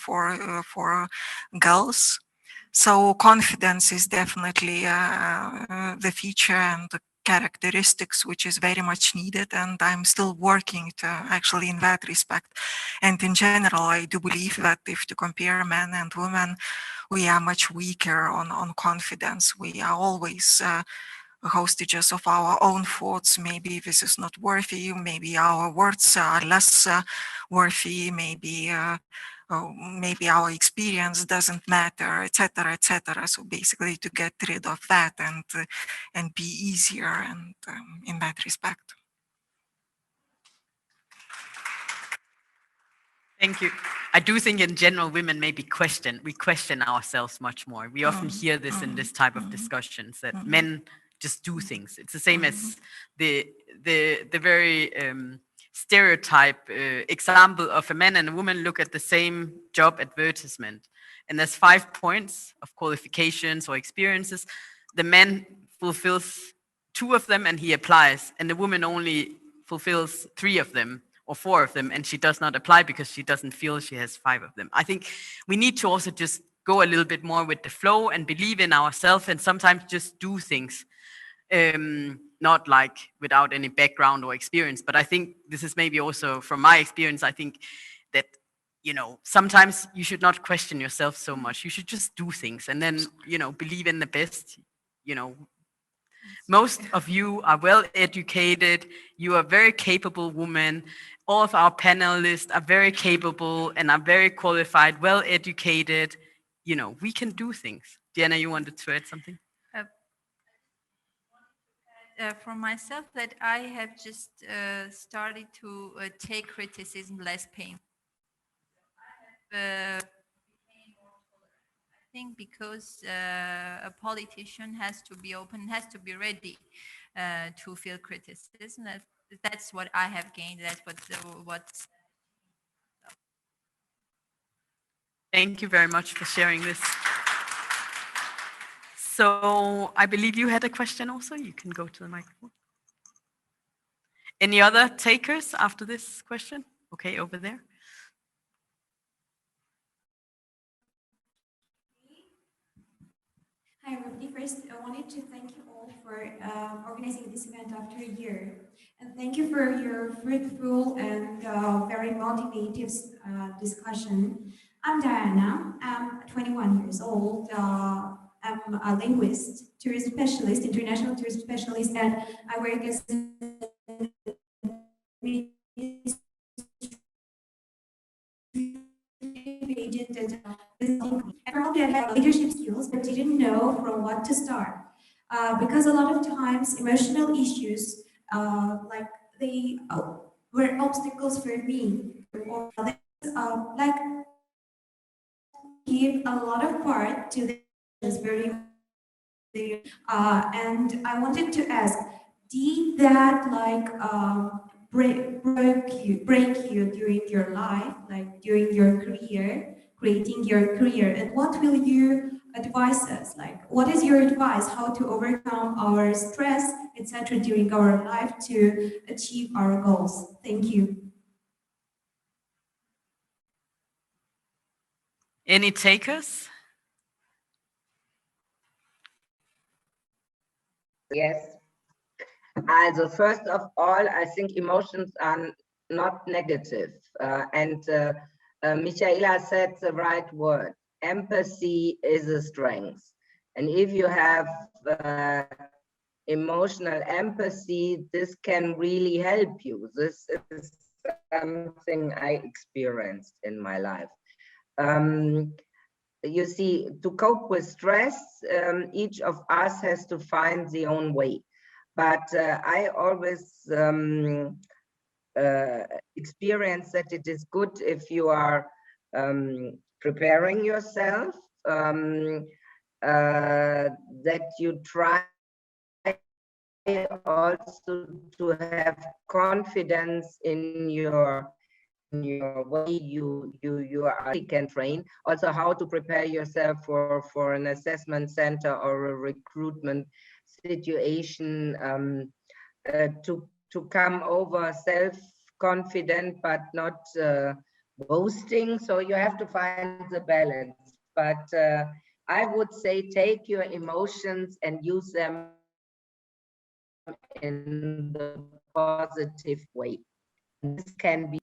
girls. So confidence is definitely the feature and the characteristics which is very much needed, and I'm still working to actually in that respect. And in general, I do believe that if to compare men and women, we are much weaker on confidence. We are always hostages of our own thoughts. Maybe this is not worthy. Maybe our words are less worthy. Maybe our experience doesn't matter, etc., etc. So basically, to get rid of that and be easier, and in that respect. Thank you. I do think in general, women maybe we question ourselves much more. We often hear this in this type of discussions, that men just do things. It's the same as the very stereotype example of a man and a woman look at the same job advertisement, and there's 5 points of qualifications or experiences. The man fulfills 2 of them and he applies, and the woman only fulfills 3 of them or 4 of them, and she does not apply because she doesn't feel she has 5 of them. I think we need to also just go a little bit more with the flow and believe in ourselves, and sometimes just do things, not like without any background or experience. But I think this is maybe also from my experience, I think that, sometimes you should not question yourself so much. You should just do things and then, believe in the best. Most of you are well educated. You are very capable women. All of our panelists are very capable and are very qualified, well educated. We can do things. Diana, you wanted to add something? For myself, that I have just started to take criticism less painful. I think because a politician has to be open, has to be ready to feel criticism. That's what I have gained. That's what. Thank you very much for sharing this. So I believe you had a question also. You can go to the microphone. Any other takers after this question? Okay, over there. Hi, everybody. First, I wanted to thank you all for organizing this event after a year. And thank you for your fruitful and very motivative discussion. I'm Diana. I'm 21 years old. I'm a linguist, tourist specialist, international tourist specialist, and I work as agent and probably I had leadership skills but didn't know from what to start because a lot of times emotional issues like they were obstacles for me or like give a lot of part to this very and I wanted to ask, did that like break you during your life, like during your career, creating your career? And what will you advise us? Like, what is your advice how to overcome our stress, etc., during our life to achieve our goals? Thank you. Any takers? Yes. Also, first of all, I think emotions are not negative. Michaela said the right word. Empathy is a strength. And if you have emotional empathy, this can really help you. This is something I experienced in my life. You see, to cope with stress, each of us has to find the own way. But I always experience that it is good if you are preparing yourself, that you try also to have confidence in your way you can train, also how to prepare yourself for an assessment center or a recruitment situation, to come over self-confident but not boasting. So you have to find the balance. But I would say take your emotions and use them in the positive way. And this can be.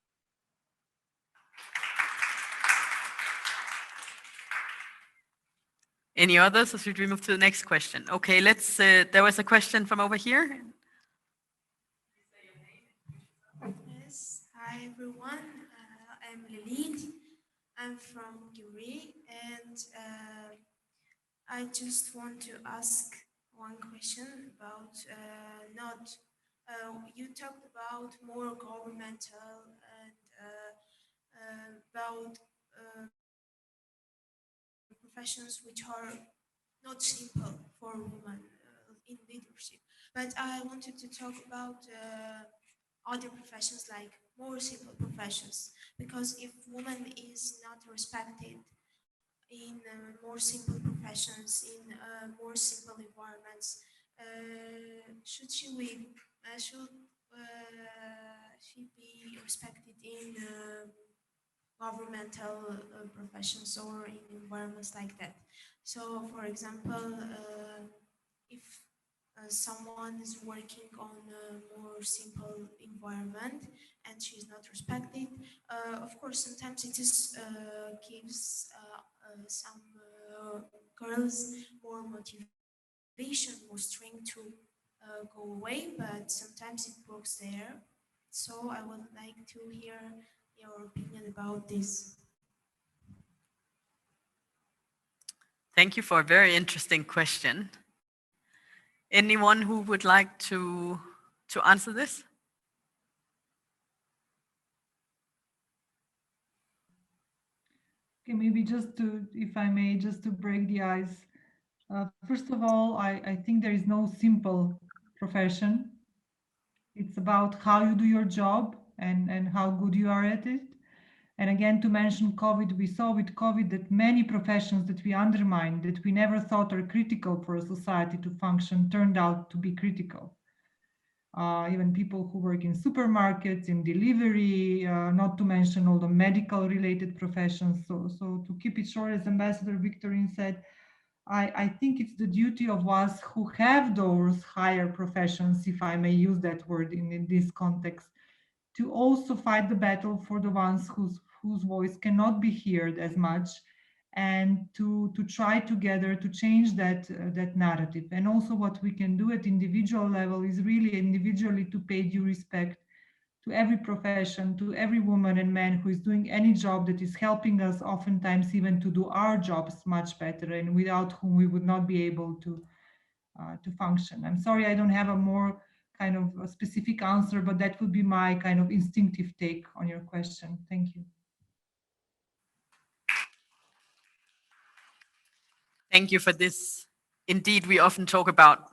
Any others, or should we move to the next question? Okay, let's, there was a question from over here. Yes, hi everyone. I'm Lilith. I'm from Gyuri, and I just want to ask one question about not. You talked about more governmental and about professions which are not simple for women in leadership. But I wanted to talk about other professions like more simple professions, because if woman is not respected in more simple professions, in more simple environments, should she be respected in governmental professions or in environments like that? So, for example, if someone is working on a more simple environment and she's not respected, of course, sometimes it is gives some girls more motivation, more strength to go away, but sometimes it works there. So I would like to hear your opinion about this. Thank you for a very interesting question. Anyone who would like to answer this? Okay, maybe just to, if I may, just to break the ice. First of all, I think there is no simple profession. It's about how you do your job and how good you are at it. And again, to mention COVID, we saw with COVID that many professions that we undermined, that we never thought are critical for a society to function, turned out to be critical. even people who work in supermarkets, in delivery, not to mention all the medical related professions. So to keep it short, as Ambassador Victorine said, I think it's the duty of us who have those higher professions, if I may use that word in this context, to also fight the battle for the ones whose voice cannot be heard as much, and to try together to change that narrative. And also what we can do at individual level is really individually to pay due respect to every profession, to every woman and man who is doing any job that is helping us oftentimes even to do our jobs much better, and without whom we would not be able to function. I'm sorry I don't have a more kind of a specific answer, but that would be my kind of instinctive take on your question. Thank you. Thank you for this. Indeed, we often talk about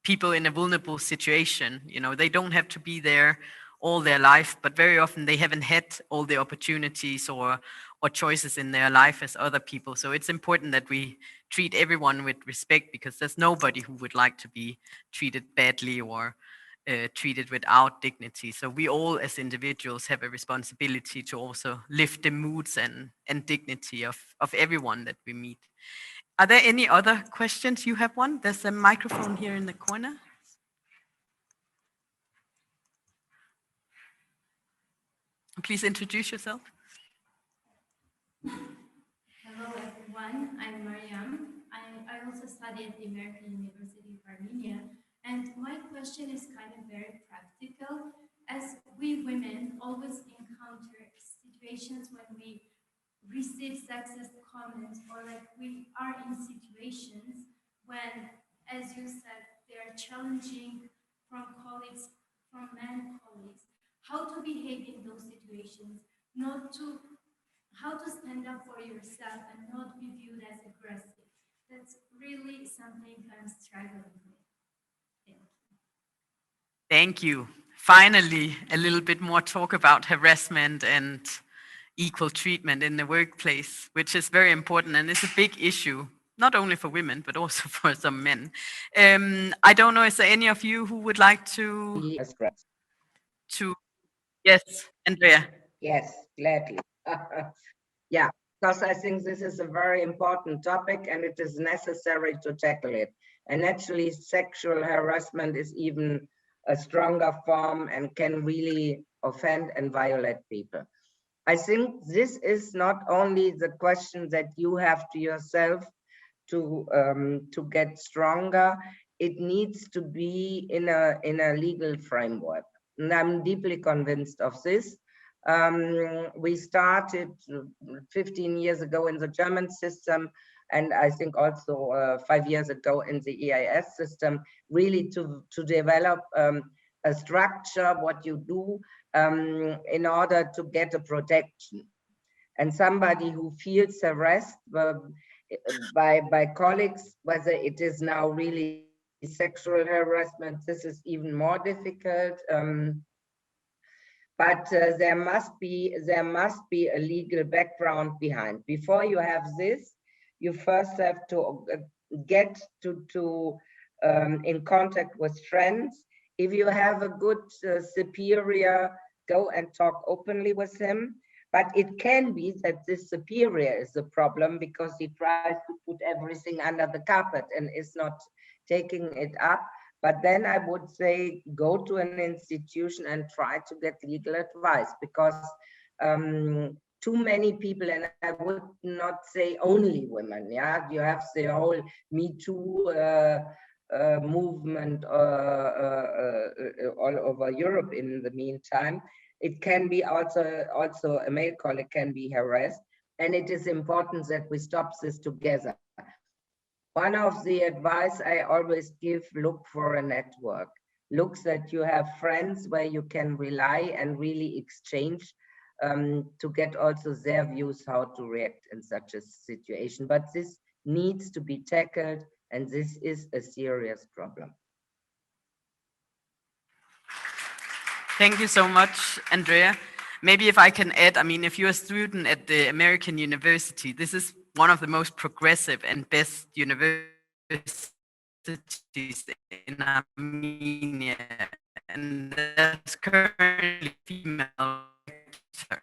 people in a vulnerable situation. You know, they don't have to be there all their life, but very often they haven't had all the opportunities or choices in their life as other people. So it's important that we treat everyone with respect, because there's nobody who would like to be treated badly or treated without dignity. So we all as individuals have a responsibility to also lift the moods and dignity of everyone that we meet. Are there any other questions? You have one? There's a microphone here in the corner. Please introduce yourself. Hello everyone, I'm Mariam. I also study at the American University of Armenia, and my question is kind of very practical. As we women always encounter situations when we receive sexist comments, or like we are in situations when, as you said, they are challenging from colleagues, from men colleagues, how to behave in those situations, not to how to stand up for yourself and not be viewed as aggressive. That's really something I'm struggling with. Thank you. Thank you. Finally, a little bit more talk about harassment and equal treatment in the workplace, which is very important and is a big issue, not only for women, but also for some men. I don't know, is there any of you who would like to, yes, Andrea? Yes, gladly. Yeah, because I think this is a very important topic and it is necessary to tackle it. And actually, sexual harassment is even a stronger form and can really offend and violate people. I think this is not only the question that you have to yourself to get stronger. It needs to be in a legal framework, and I'm deeply convinced of this. We started 15 years ago in the German system, and I think also 5 years ago in the EIS system, really to develop a structure, what you do in order to get a protection. And somebody who feels harassed by colleagues, whether it is now really sexual harassment, this is even more difficult. But there must be a legal background behind. Before you have this, you first have to get to in contact with friends. If you have a good superior, go and talk openly with him. But it can be that this superior is the problem because he tries to put everything under the carpet and is not taking it up. But then I would say go to an institution and try to get legal advice, because too many people, and I would not say only women, yeah, you have the whole Me Too movement all over Europe in the meantime. It can be also a male colleague can be harassed, and it is important that we stop this together. One of the advice I always give, look for a network. Look that you have friends where you can rely and really exchange to get also their views how to react in such a situation. But this needs to be tackled, and this is a serious problem. Thank you so much, Andrea. Maybe if I can add, I mean, if you're a student at the American University, this is one of the most progressive and best universities in Armenia. and there's currently female rector.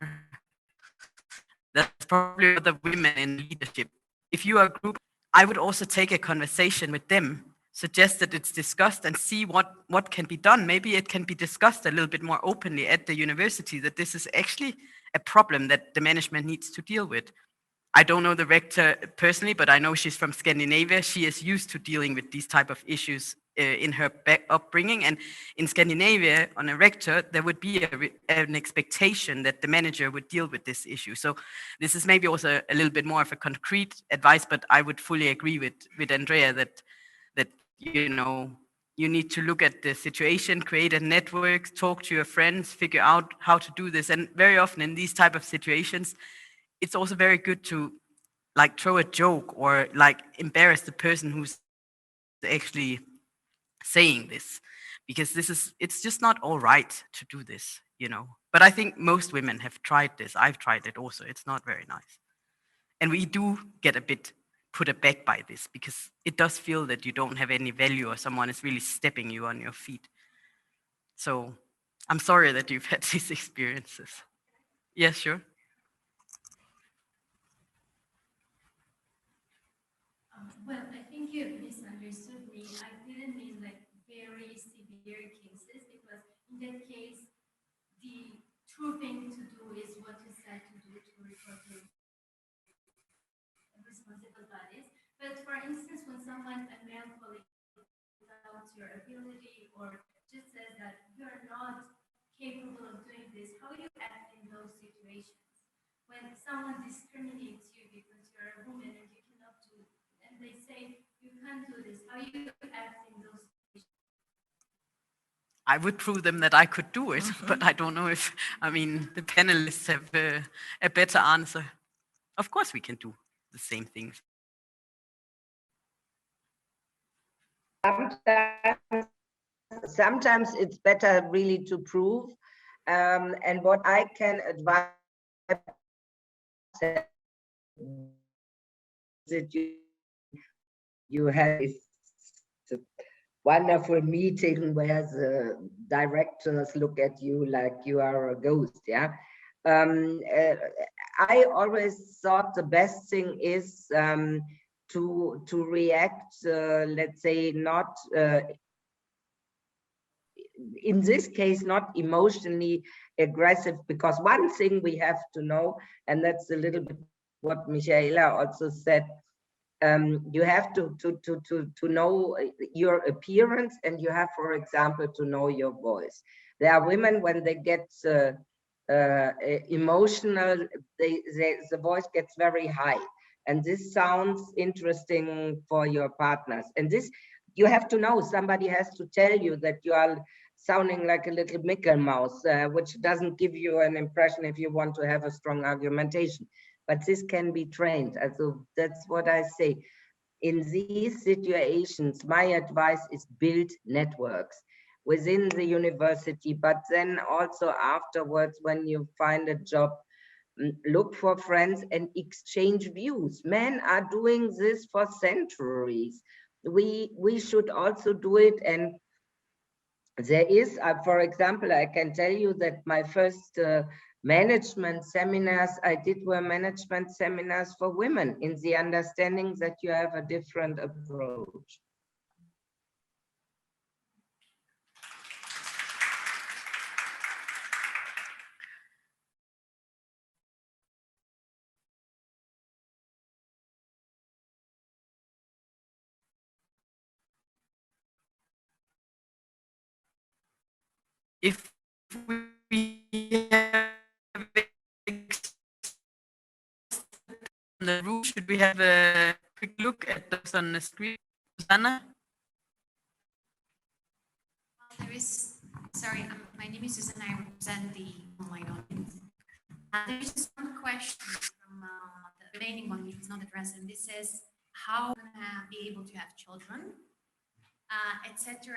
That's probably other women in leadership. If you are a group, I would also take a conversation with them, suggest that it's discussed and see what can be done. Maybe it can be discussed a little bit more openly at the university that this is actually a problem that the management needs to deal with. I don't know the rector personally, but I know she's from Scandinavia. She is used to dealing with these type of issues in her upbringing. And in Scandinavia, on a rector, there would be an expectation that the manager would deal with this issue. So this is maybe also a little bit more of a concrete advice, but I would fully agree with Andrea that you know, you need to look at the situation, create a network, talk to your friends, figure out how to do this. And very often in these type of situations, it's also very good to like throw a joke or like embarrass the person who's actually saying this, because it's just not all right to do this, you know. But I think most women have tried this. I've tried it also. It's not very nice. And we do get a bit put aback by this because it does feel that you don't have any value or someone is really stepping you on your feet. So I'm sorry that you've had these experiences. Yes, sure. Well, I think you misunderstood me. I didn't mean like very severe cases because in that case, the true thing to do is what you said to do to report to responsible bodies. But for instance, when someone, a male colleague, doubts your ability or just says that you're not capable of doing this, how you act in those situations? When someone discriminates you because you're a woman and you cannot do it, and they say you can't do this, how you act in those situations? I would prove them that I could do it, but I don't know if, I mean, the panelists have a better answer. Of course we can do the same things. Sometimes it's better really to prove. And what I can advise that you have is a wonderful meeting where the directors look at you like you are a ghost. Yeah. I always thought the best thing is to react, let's say, not in this case, not emotionally aggressive, because one thing we have to know, and that's a little bit what Michaela also said, you have to know your appearance, and you have, for example, to know your voice. There are women, when they get emotional, the voice gets very high, and this sounds interesting for your partners. And this, you have to know, somebody has to tell you that you are sounding like a little Mickey Mouse, which doesn't give you an impression if you want to have a strong argumentation. But this can be trained. So that's what I say. In these situations, my advice is build networks within the university, but then also afterwards, when you find a job, look for friends and exchange views. Men are doing this for centuries. We should also do it. And there is, for example, I can tell you that my first management seminars I did were management seminars for women, in the understanding that you have a different approach. If we have on the room, should we have a quick look at those on the screen? Susanna? There is, sorry, my name is Susan. I represent the online audience. There is just one question from the remaining one, which was not addressed, and this says, how can I be able to have children, etc.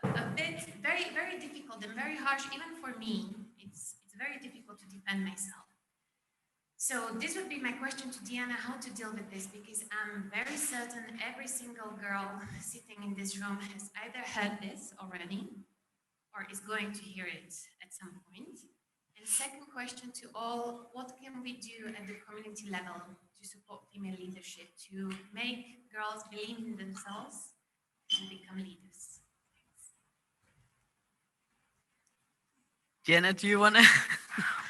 A bit, very, very difficult and very harsh, even for me. It's very difficult to defend myself. So this would be my question to Diana, how to deal with this, because I'm very certain every single girl sitting in this room has either heard this already, or is going to hear it at some point? And second question to all, what can we do at the community level to support female leadership, to make girls believe in themselves and become leaders? Jenna, do you want to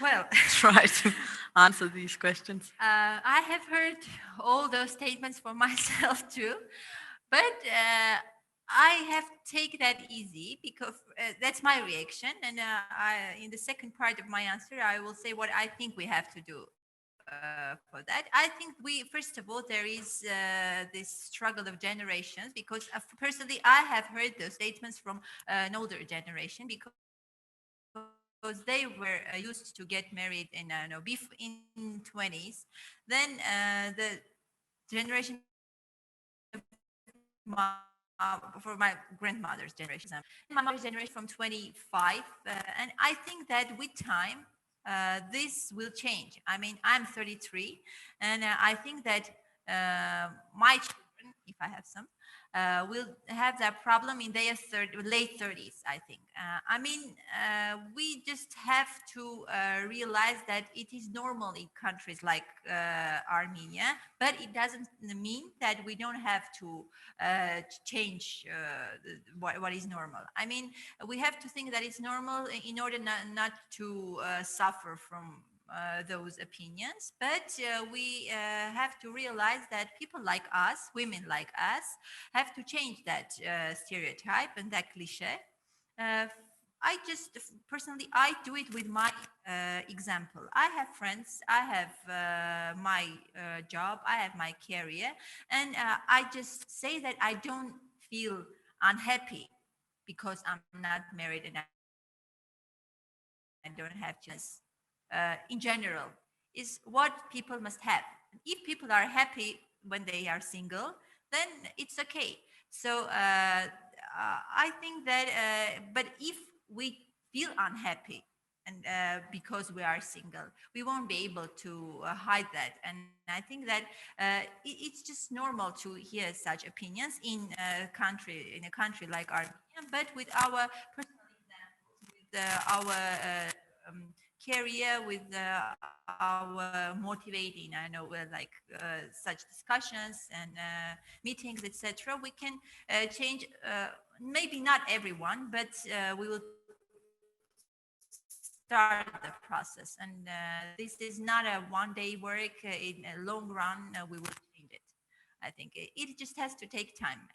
Well, try to answer these questions? I have heard all those statements for myself too, but I have to take that easy because that's my reaction. And in the second part of my answer, I will say what I think we have to do for that. I think first of all, there is this struggle of generations because personally, I have heard those statements from an older generation because they were used to get married in in 20s. Then the generation for my grandmother's generation, my mother's generation from 25, and I think that with time this will change. I mean, I'm 33, and I think that my children, if I have some, will have that problem in their late 30s, I think. I mean, we just have to realize that it is normal in countries like Armenia, but it doesn't mean that we don't have to change what is normal. I mean, we have to think that it's normal in order not to suffer from those opinions, but we have to realize that people like us, women like us, have to change that stereotype and that cliche. I just personally, I do it with my example. I have friends, I have my job, I have my career, and I just say that I don't feel unhappy because I'm not married and I don't have children. In general, is what people must have. If people are happy when they are single, then it's okay. So I think that, but if we feel unhappy and because we are single, we won't be able to hide that. And I think that it's just normal to hear such opinions in a country like Armenia, but with our personal examples, with our career, with our motivating, I know, such discussions and meetings, etc. We can change, maybe not everyone, but we will start the process. And this is not a one-day work. In a long run, we will change it. I think it just has to take time, I think.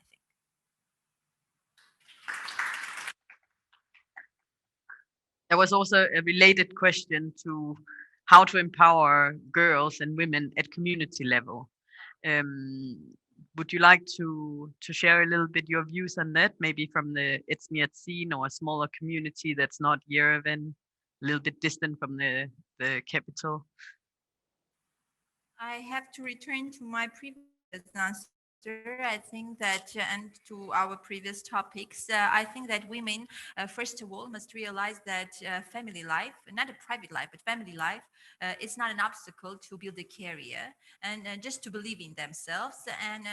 There was also a related question to how to empower girls and women at community level. Would you like to share a little bit your views on that, maybe from the Izmir scene or a smaller community that's not Yerevan, a little bit distant from the capital? I have to return to my previous answer. I think that, and to our previous topics, I think that women, first of all, must realize that family life, not a private life, but family life, is not an obstacle to build a career and just to believe in themselves. And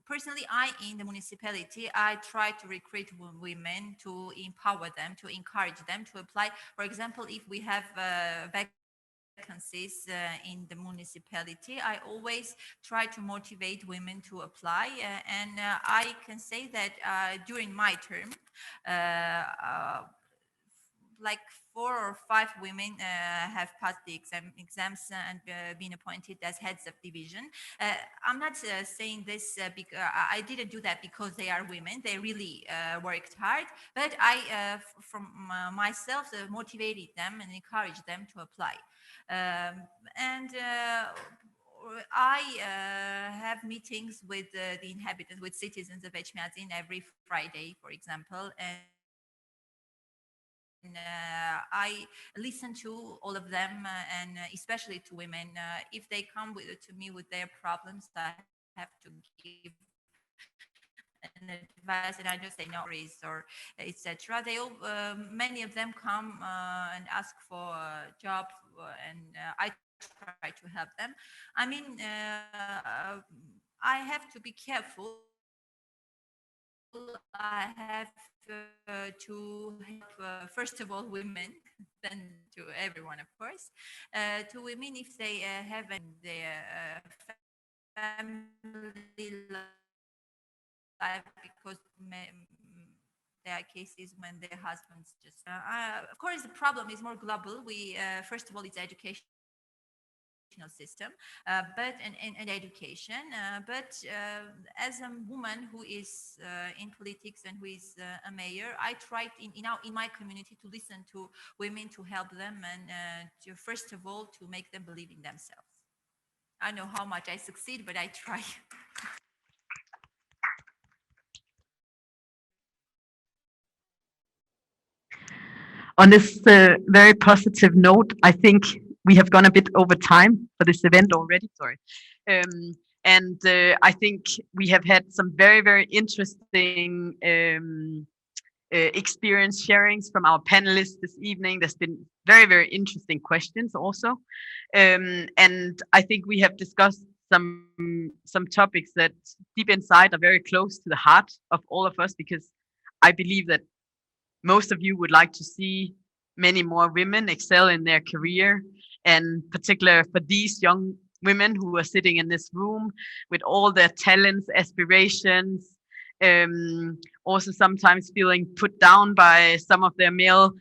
personally, in the municipality, I try to recruit women, to empower them, to encourage them to apply. For example, if we have vacancies in the municipality, I always try to motivate women to apply. And I can say that during my term, like 4 or 5 women have passed the exams and been appointed as heads of division. I'm not saying this because I didn't do that because they are women. They really worked hard, but I, from myself, motivated them and encouraged them to apply. And I have meetings with the inhabitants, with citizens of Echmiadzin every Friday, for example, and I listen to all of them, and especially to women. If they come to me with their problems, I have to give an advice, and I don't say no worries or etc. They all, many of them come and ask for a job, and I try to help them. I mean, I have to be careful I have to help, first of all, women, then to everyone, of course, to women if they have in their family life, because there are cases when their husbands just. Of course, the problem is more global. We first of all, it's education system, but and education. But as a woman who is in politics and who is a mayor, I tried in my community to listen to women, to help them, and to first of all to make them believe in themselves. I know how much I succeed, but I try. On this very positive note, I think we have gone a bit over time for this event already. Sorry. And I think we have had some very, very interesting experience sharings from our panelists this evening. There's been very, very interesting questions also. And I think we have discussed some topics that deep inside are very close to the heart of all of us, because I believe that most of you would like to see many more women excel in their career, and particular for these young women who are sitting in this room with all their talents, aspirations, also sometimes feeling put down by some of their male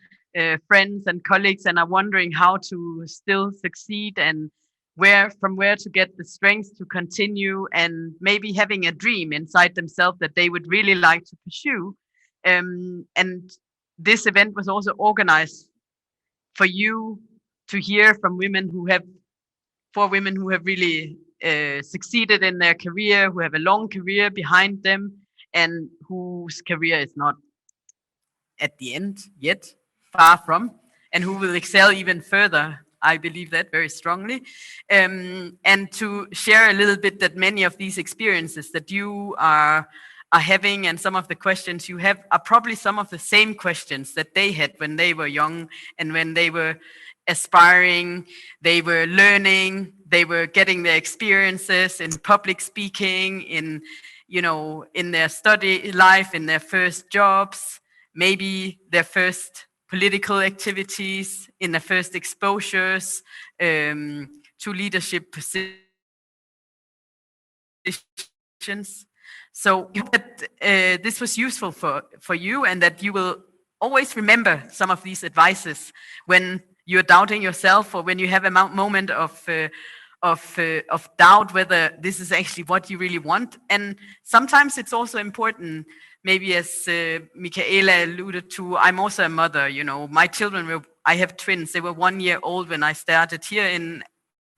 friends and colleagues, and are wondering how to still succeed, and from where to get the strength to continue, and maybe having a dream inside themselves that they would really like to pursue. And this event was also organized for you to hear from women who have really succeeded in their career, who have a long career behind them, and whose career is not at the end yet, far from, and who will excel even further. I believe that very strongly. And to share a little bit that many of these experiences that you are having, and some of the questions you have, are probably some of the same questions that they had when they were young, and when they were aspiring, they were learning, they were getting their experiences in public speaking, in their study life, in their first jobs, maybe their first political activities, in their first exposures to leadership positions. So I hope that this was useful for you, and that you will always remember some of these advices when you're doubting yourself, or when you have a moment of doubt whether this is actually what you really want. And sometimes it's also important, maybe as Michaela alluded to, I'm also a mother, my children I have twins, they were 1 year old when I started here. In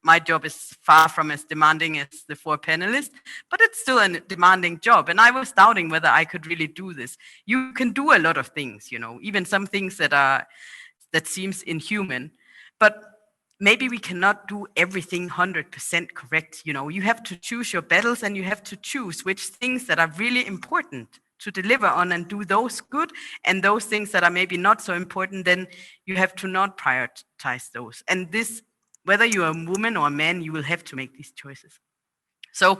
my job is far from as demanding as the 4 panelists, but it's still a demanding job. And I was doubting whether I could really do this. You can do a lot of things, even some things that seems inhuman, but maybe we cannot do everything 100% correct. You have to choose your battles, and you have to choose which things that are really important to deliver on, and do those good, and those things that are maybe not so important, then you have to not prioritize those. And this, whether you're a woman or a man, you will have to make these choices. So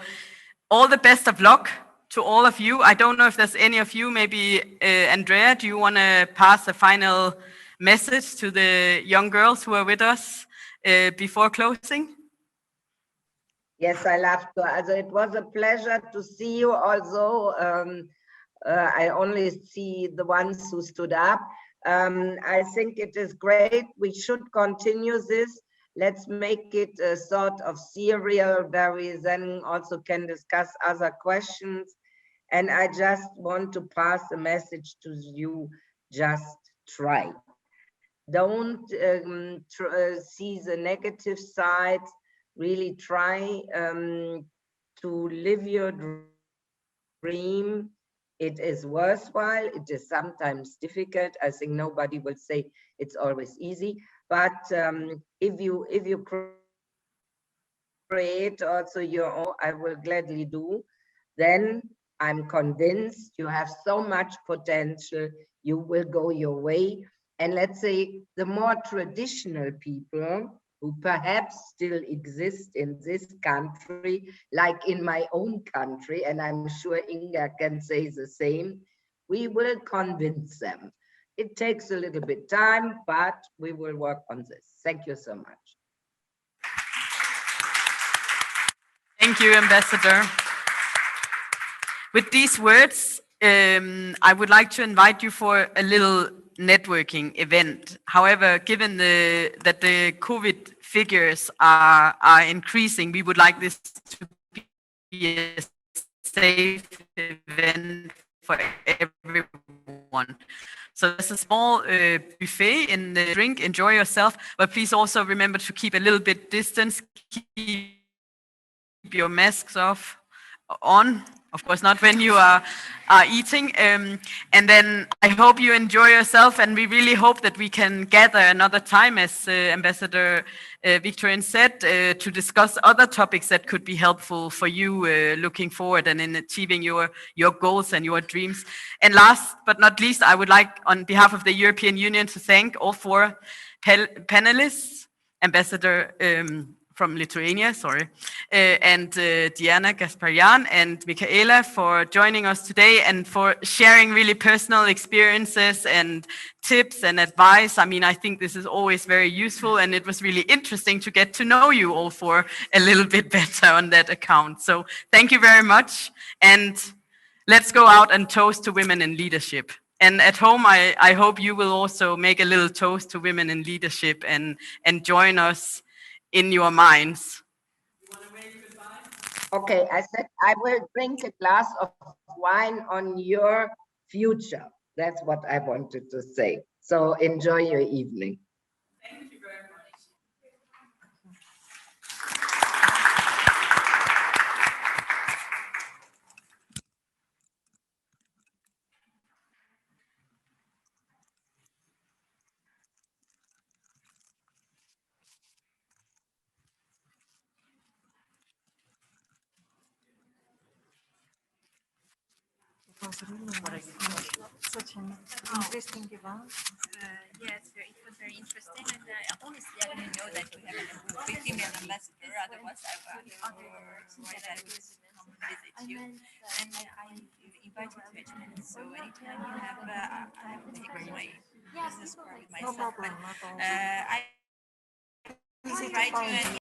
all the best of luck to all of you. I don't know if there's any of you, maybe Andrea, do you want to pass a final message to the young girls who are with us before closing? Yes, I love to. Also, it was a pleasure to see you. Also, I only see the ones who stood up. I think it is great. We should continue this. Let's make it a sort of serial where we then also can discuss other questions. And I just want to pass a message to you: just try. Don't see the negative side. Really try to live your dream. It is worthwhile. It is sometimes difficult. I think nobody will say it's always easy. But if you create also your own, I will gladly do, then I'm convinced you have so much potential, you will go your way. And let's say the more traditional people, who perhaps still exist in this country, like in my own country, and I'm sure Inga can say the same, we will convince them. It takes a little bit time, but we will work on this. Thank you so much. Thank you, Ambassador. With these words, I would like to invite you for a little networking event. However, given that the COVID figures are increasing, we would like this to be a safe event for everyone. So there's a small buffet in the drink, enjoy yourself, but please also remember to keep a little bit distance, keep your masks on, of course not when you are eating, and then I hope you enjoy yourself, and we really hope that we can gather another time, as Ambassador Victorine said, to discuss other topics that could be helpful for you looking forward and in achieving your goals and your dreams. And last but not least, I would like, on behalf of the European Union, to thank all four panelists, Ambassador from Lithuania, and Diana Gasparian and Michaela for joining us today and for sharing really personal experiences and tips and advice. I mean, I think this is always very useful, and it was really interesting to get to know you all four a little bit better on that account. So thank you very much, and let's go out and toast to women in leadership. And at home, I hope you will also make a little toast to women in leadership and join us in your minds. Okay, I said I will drink a glass of wine on your future. That's what I wanted to say. So enjoy your evening. Thank you very much. It was really such an interesting event. Yes, it was very interesting, and honestly, I didn't know that we have a female ambassador. Otherwise, I would come visit you. And I invite you to Edgemont. So anytime you have, I will take my business card with No myself. problem, not all. I will invite you, and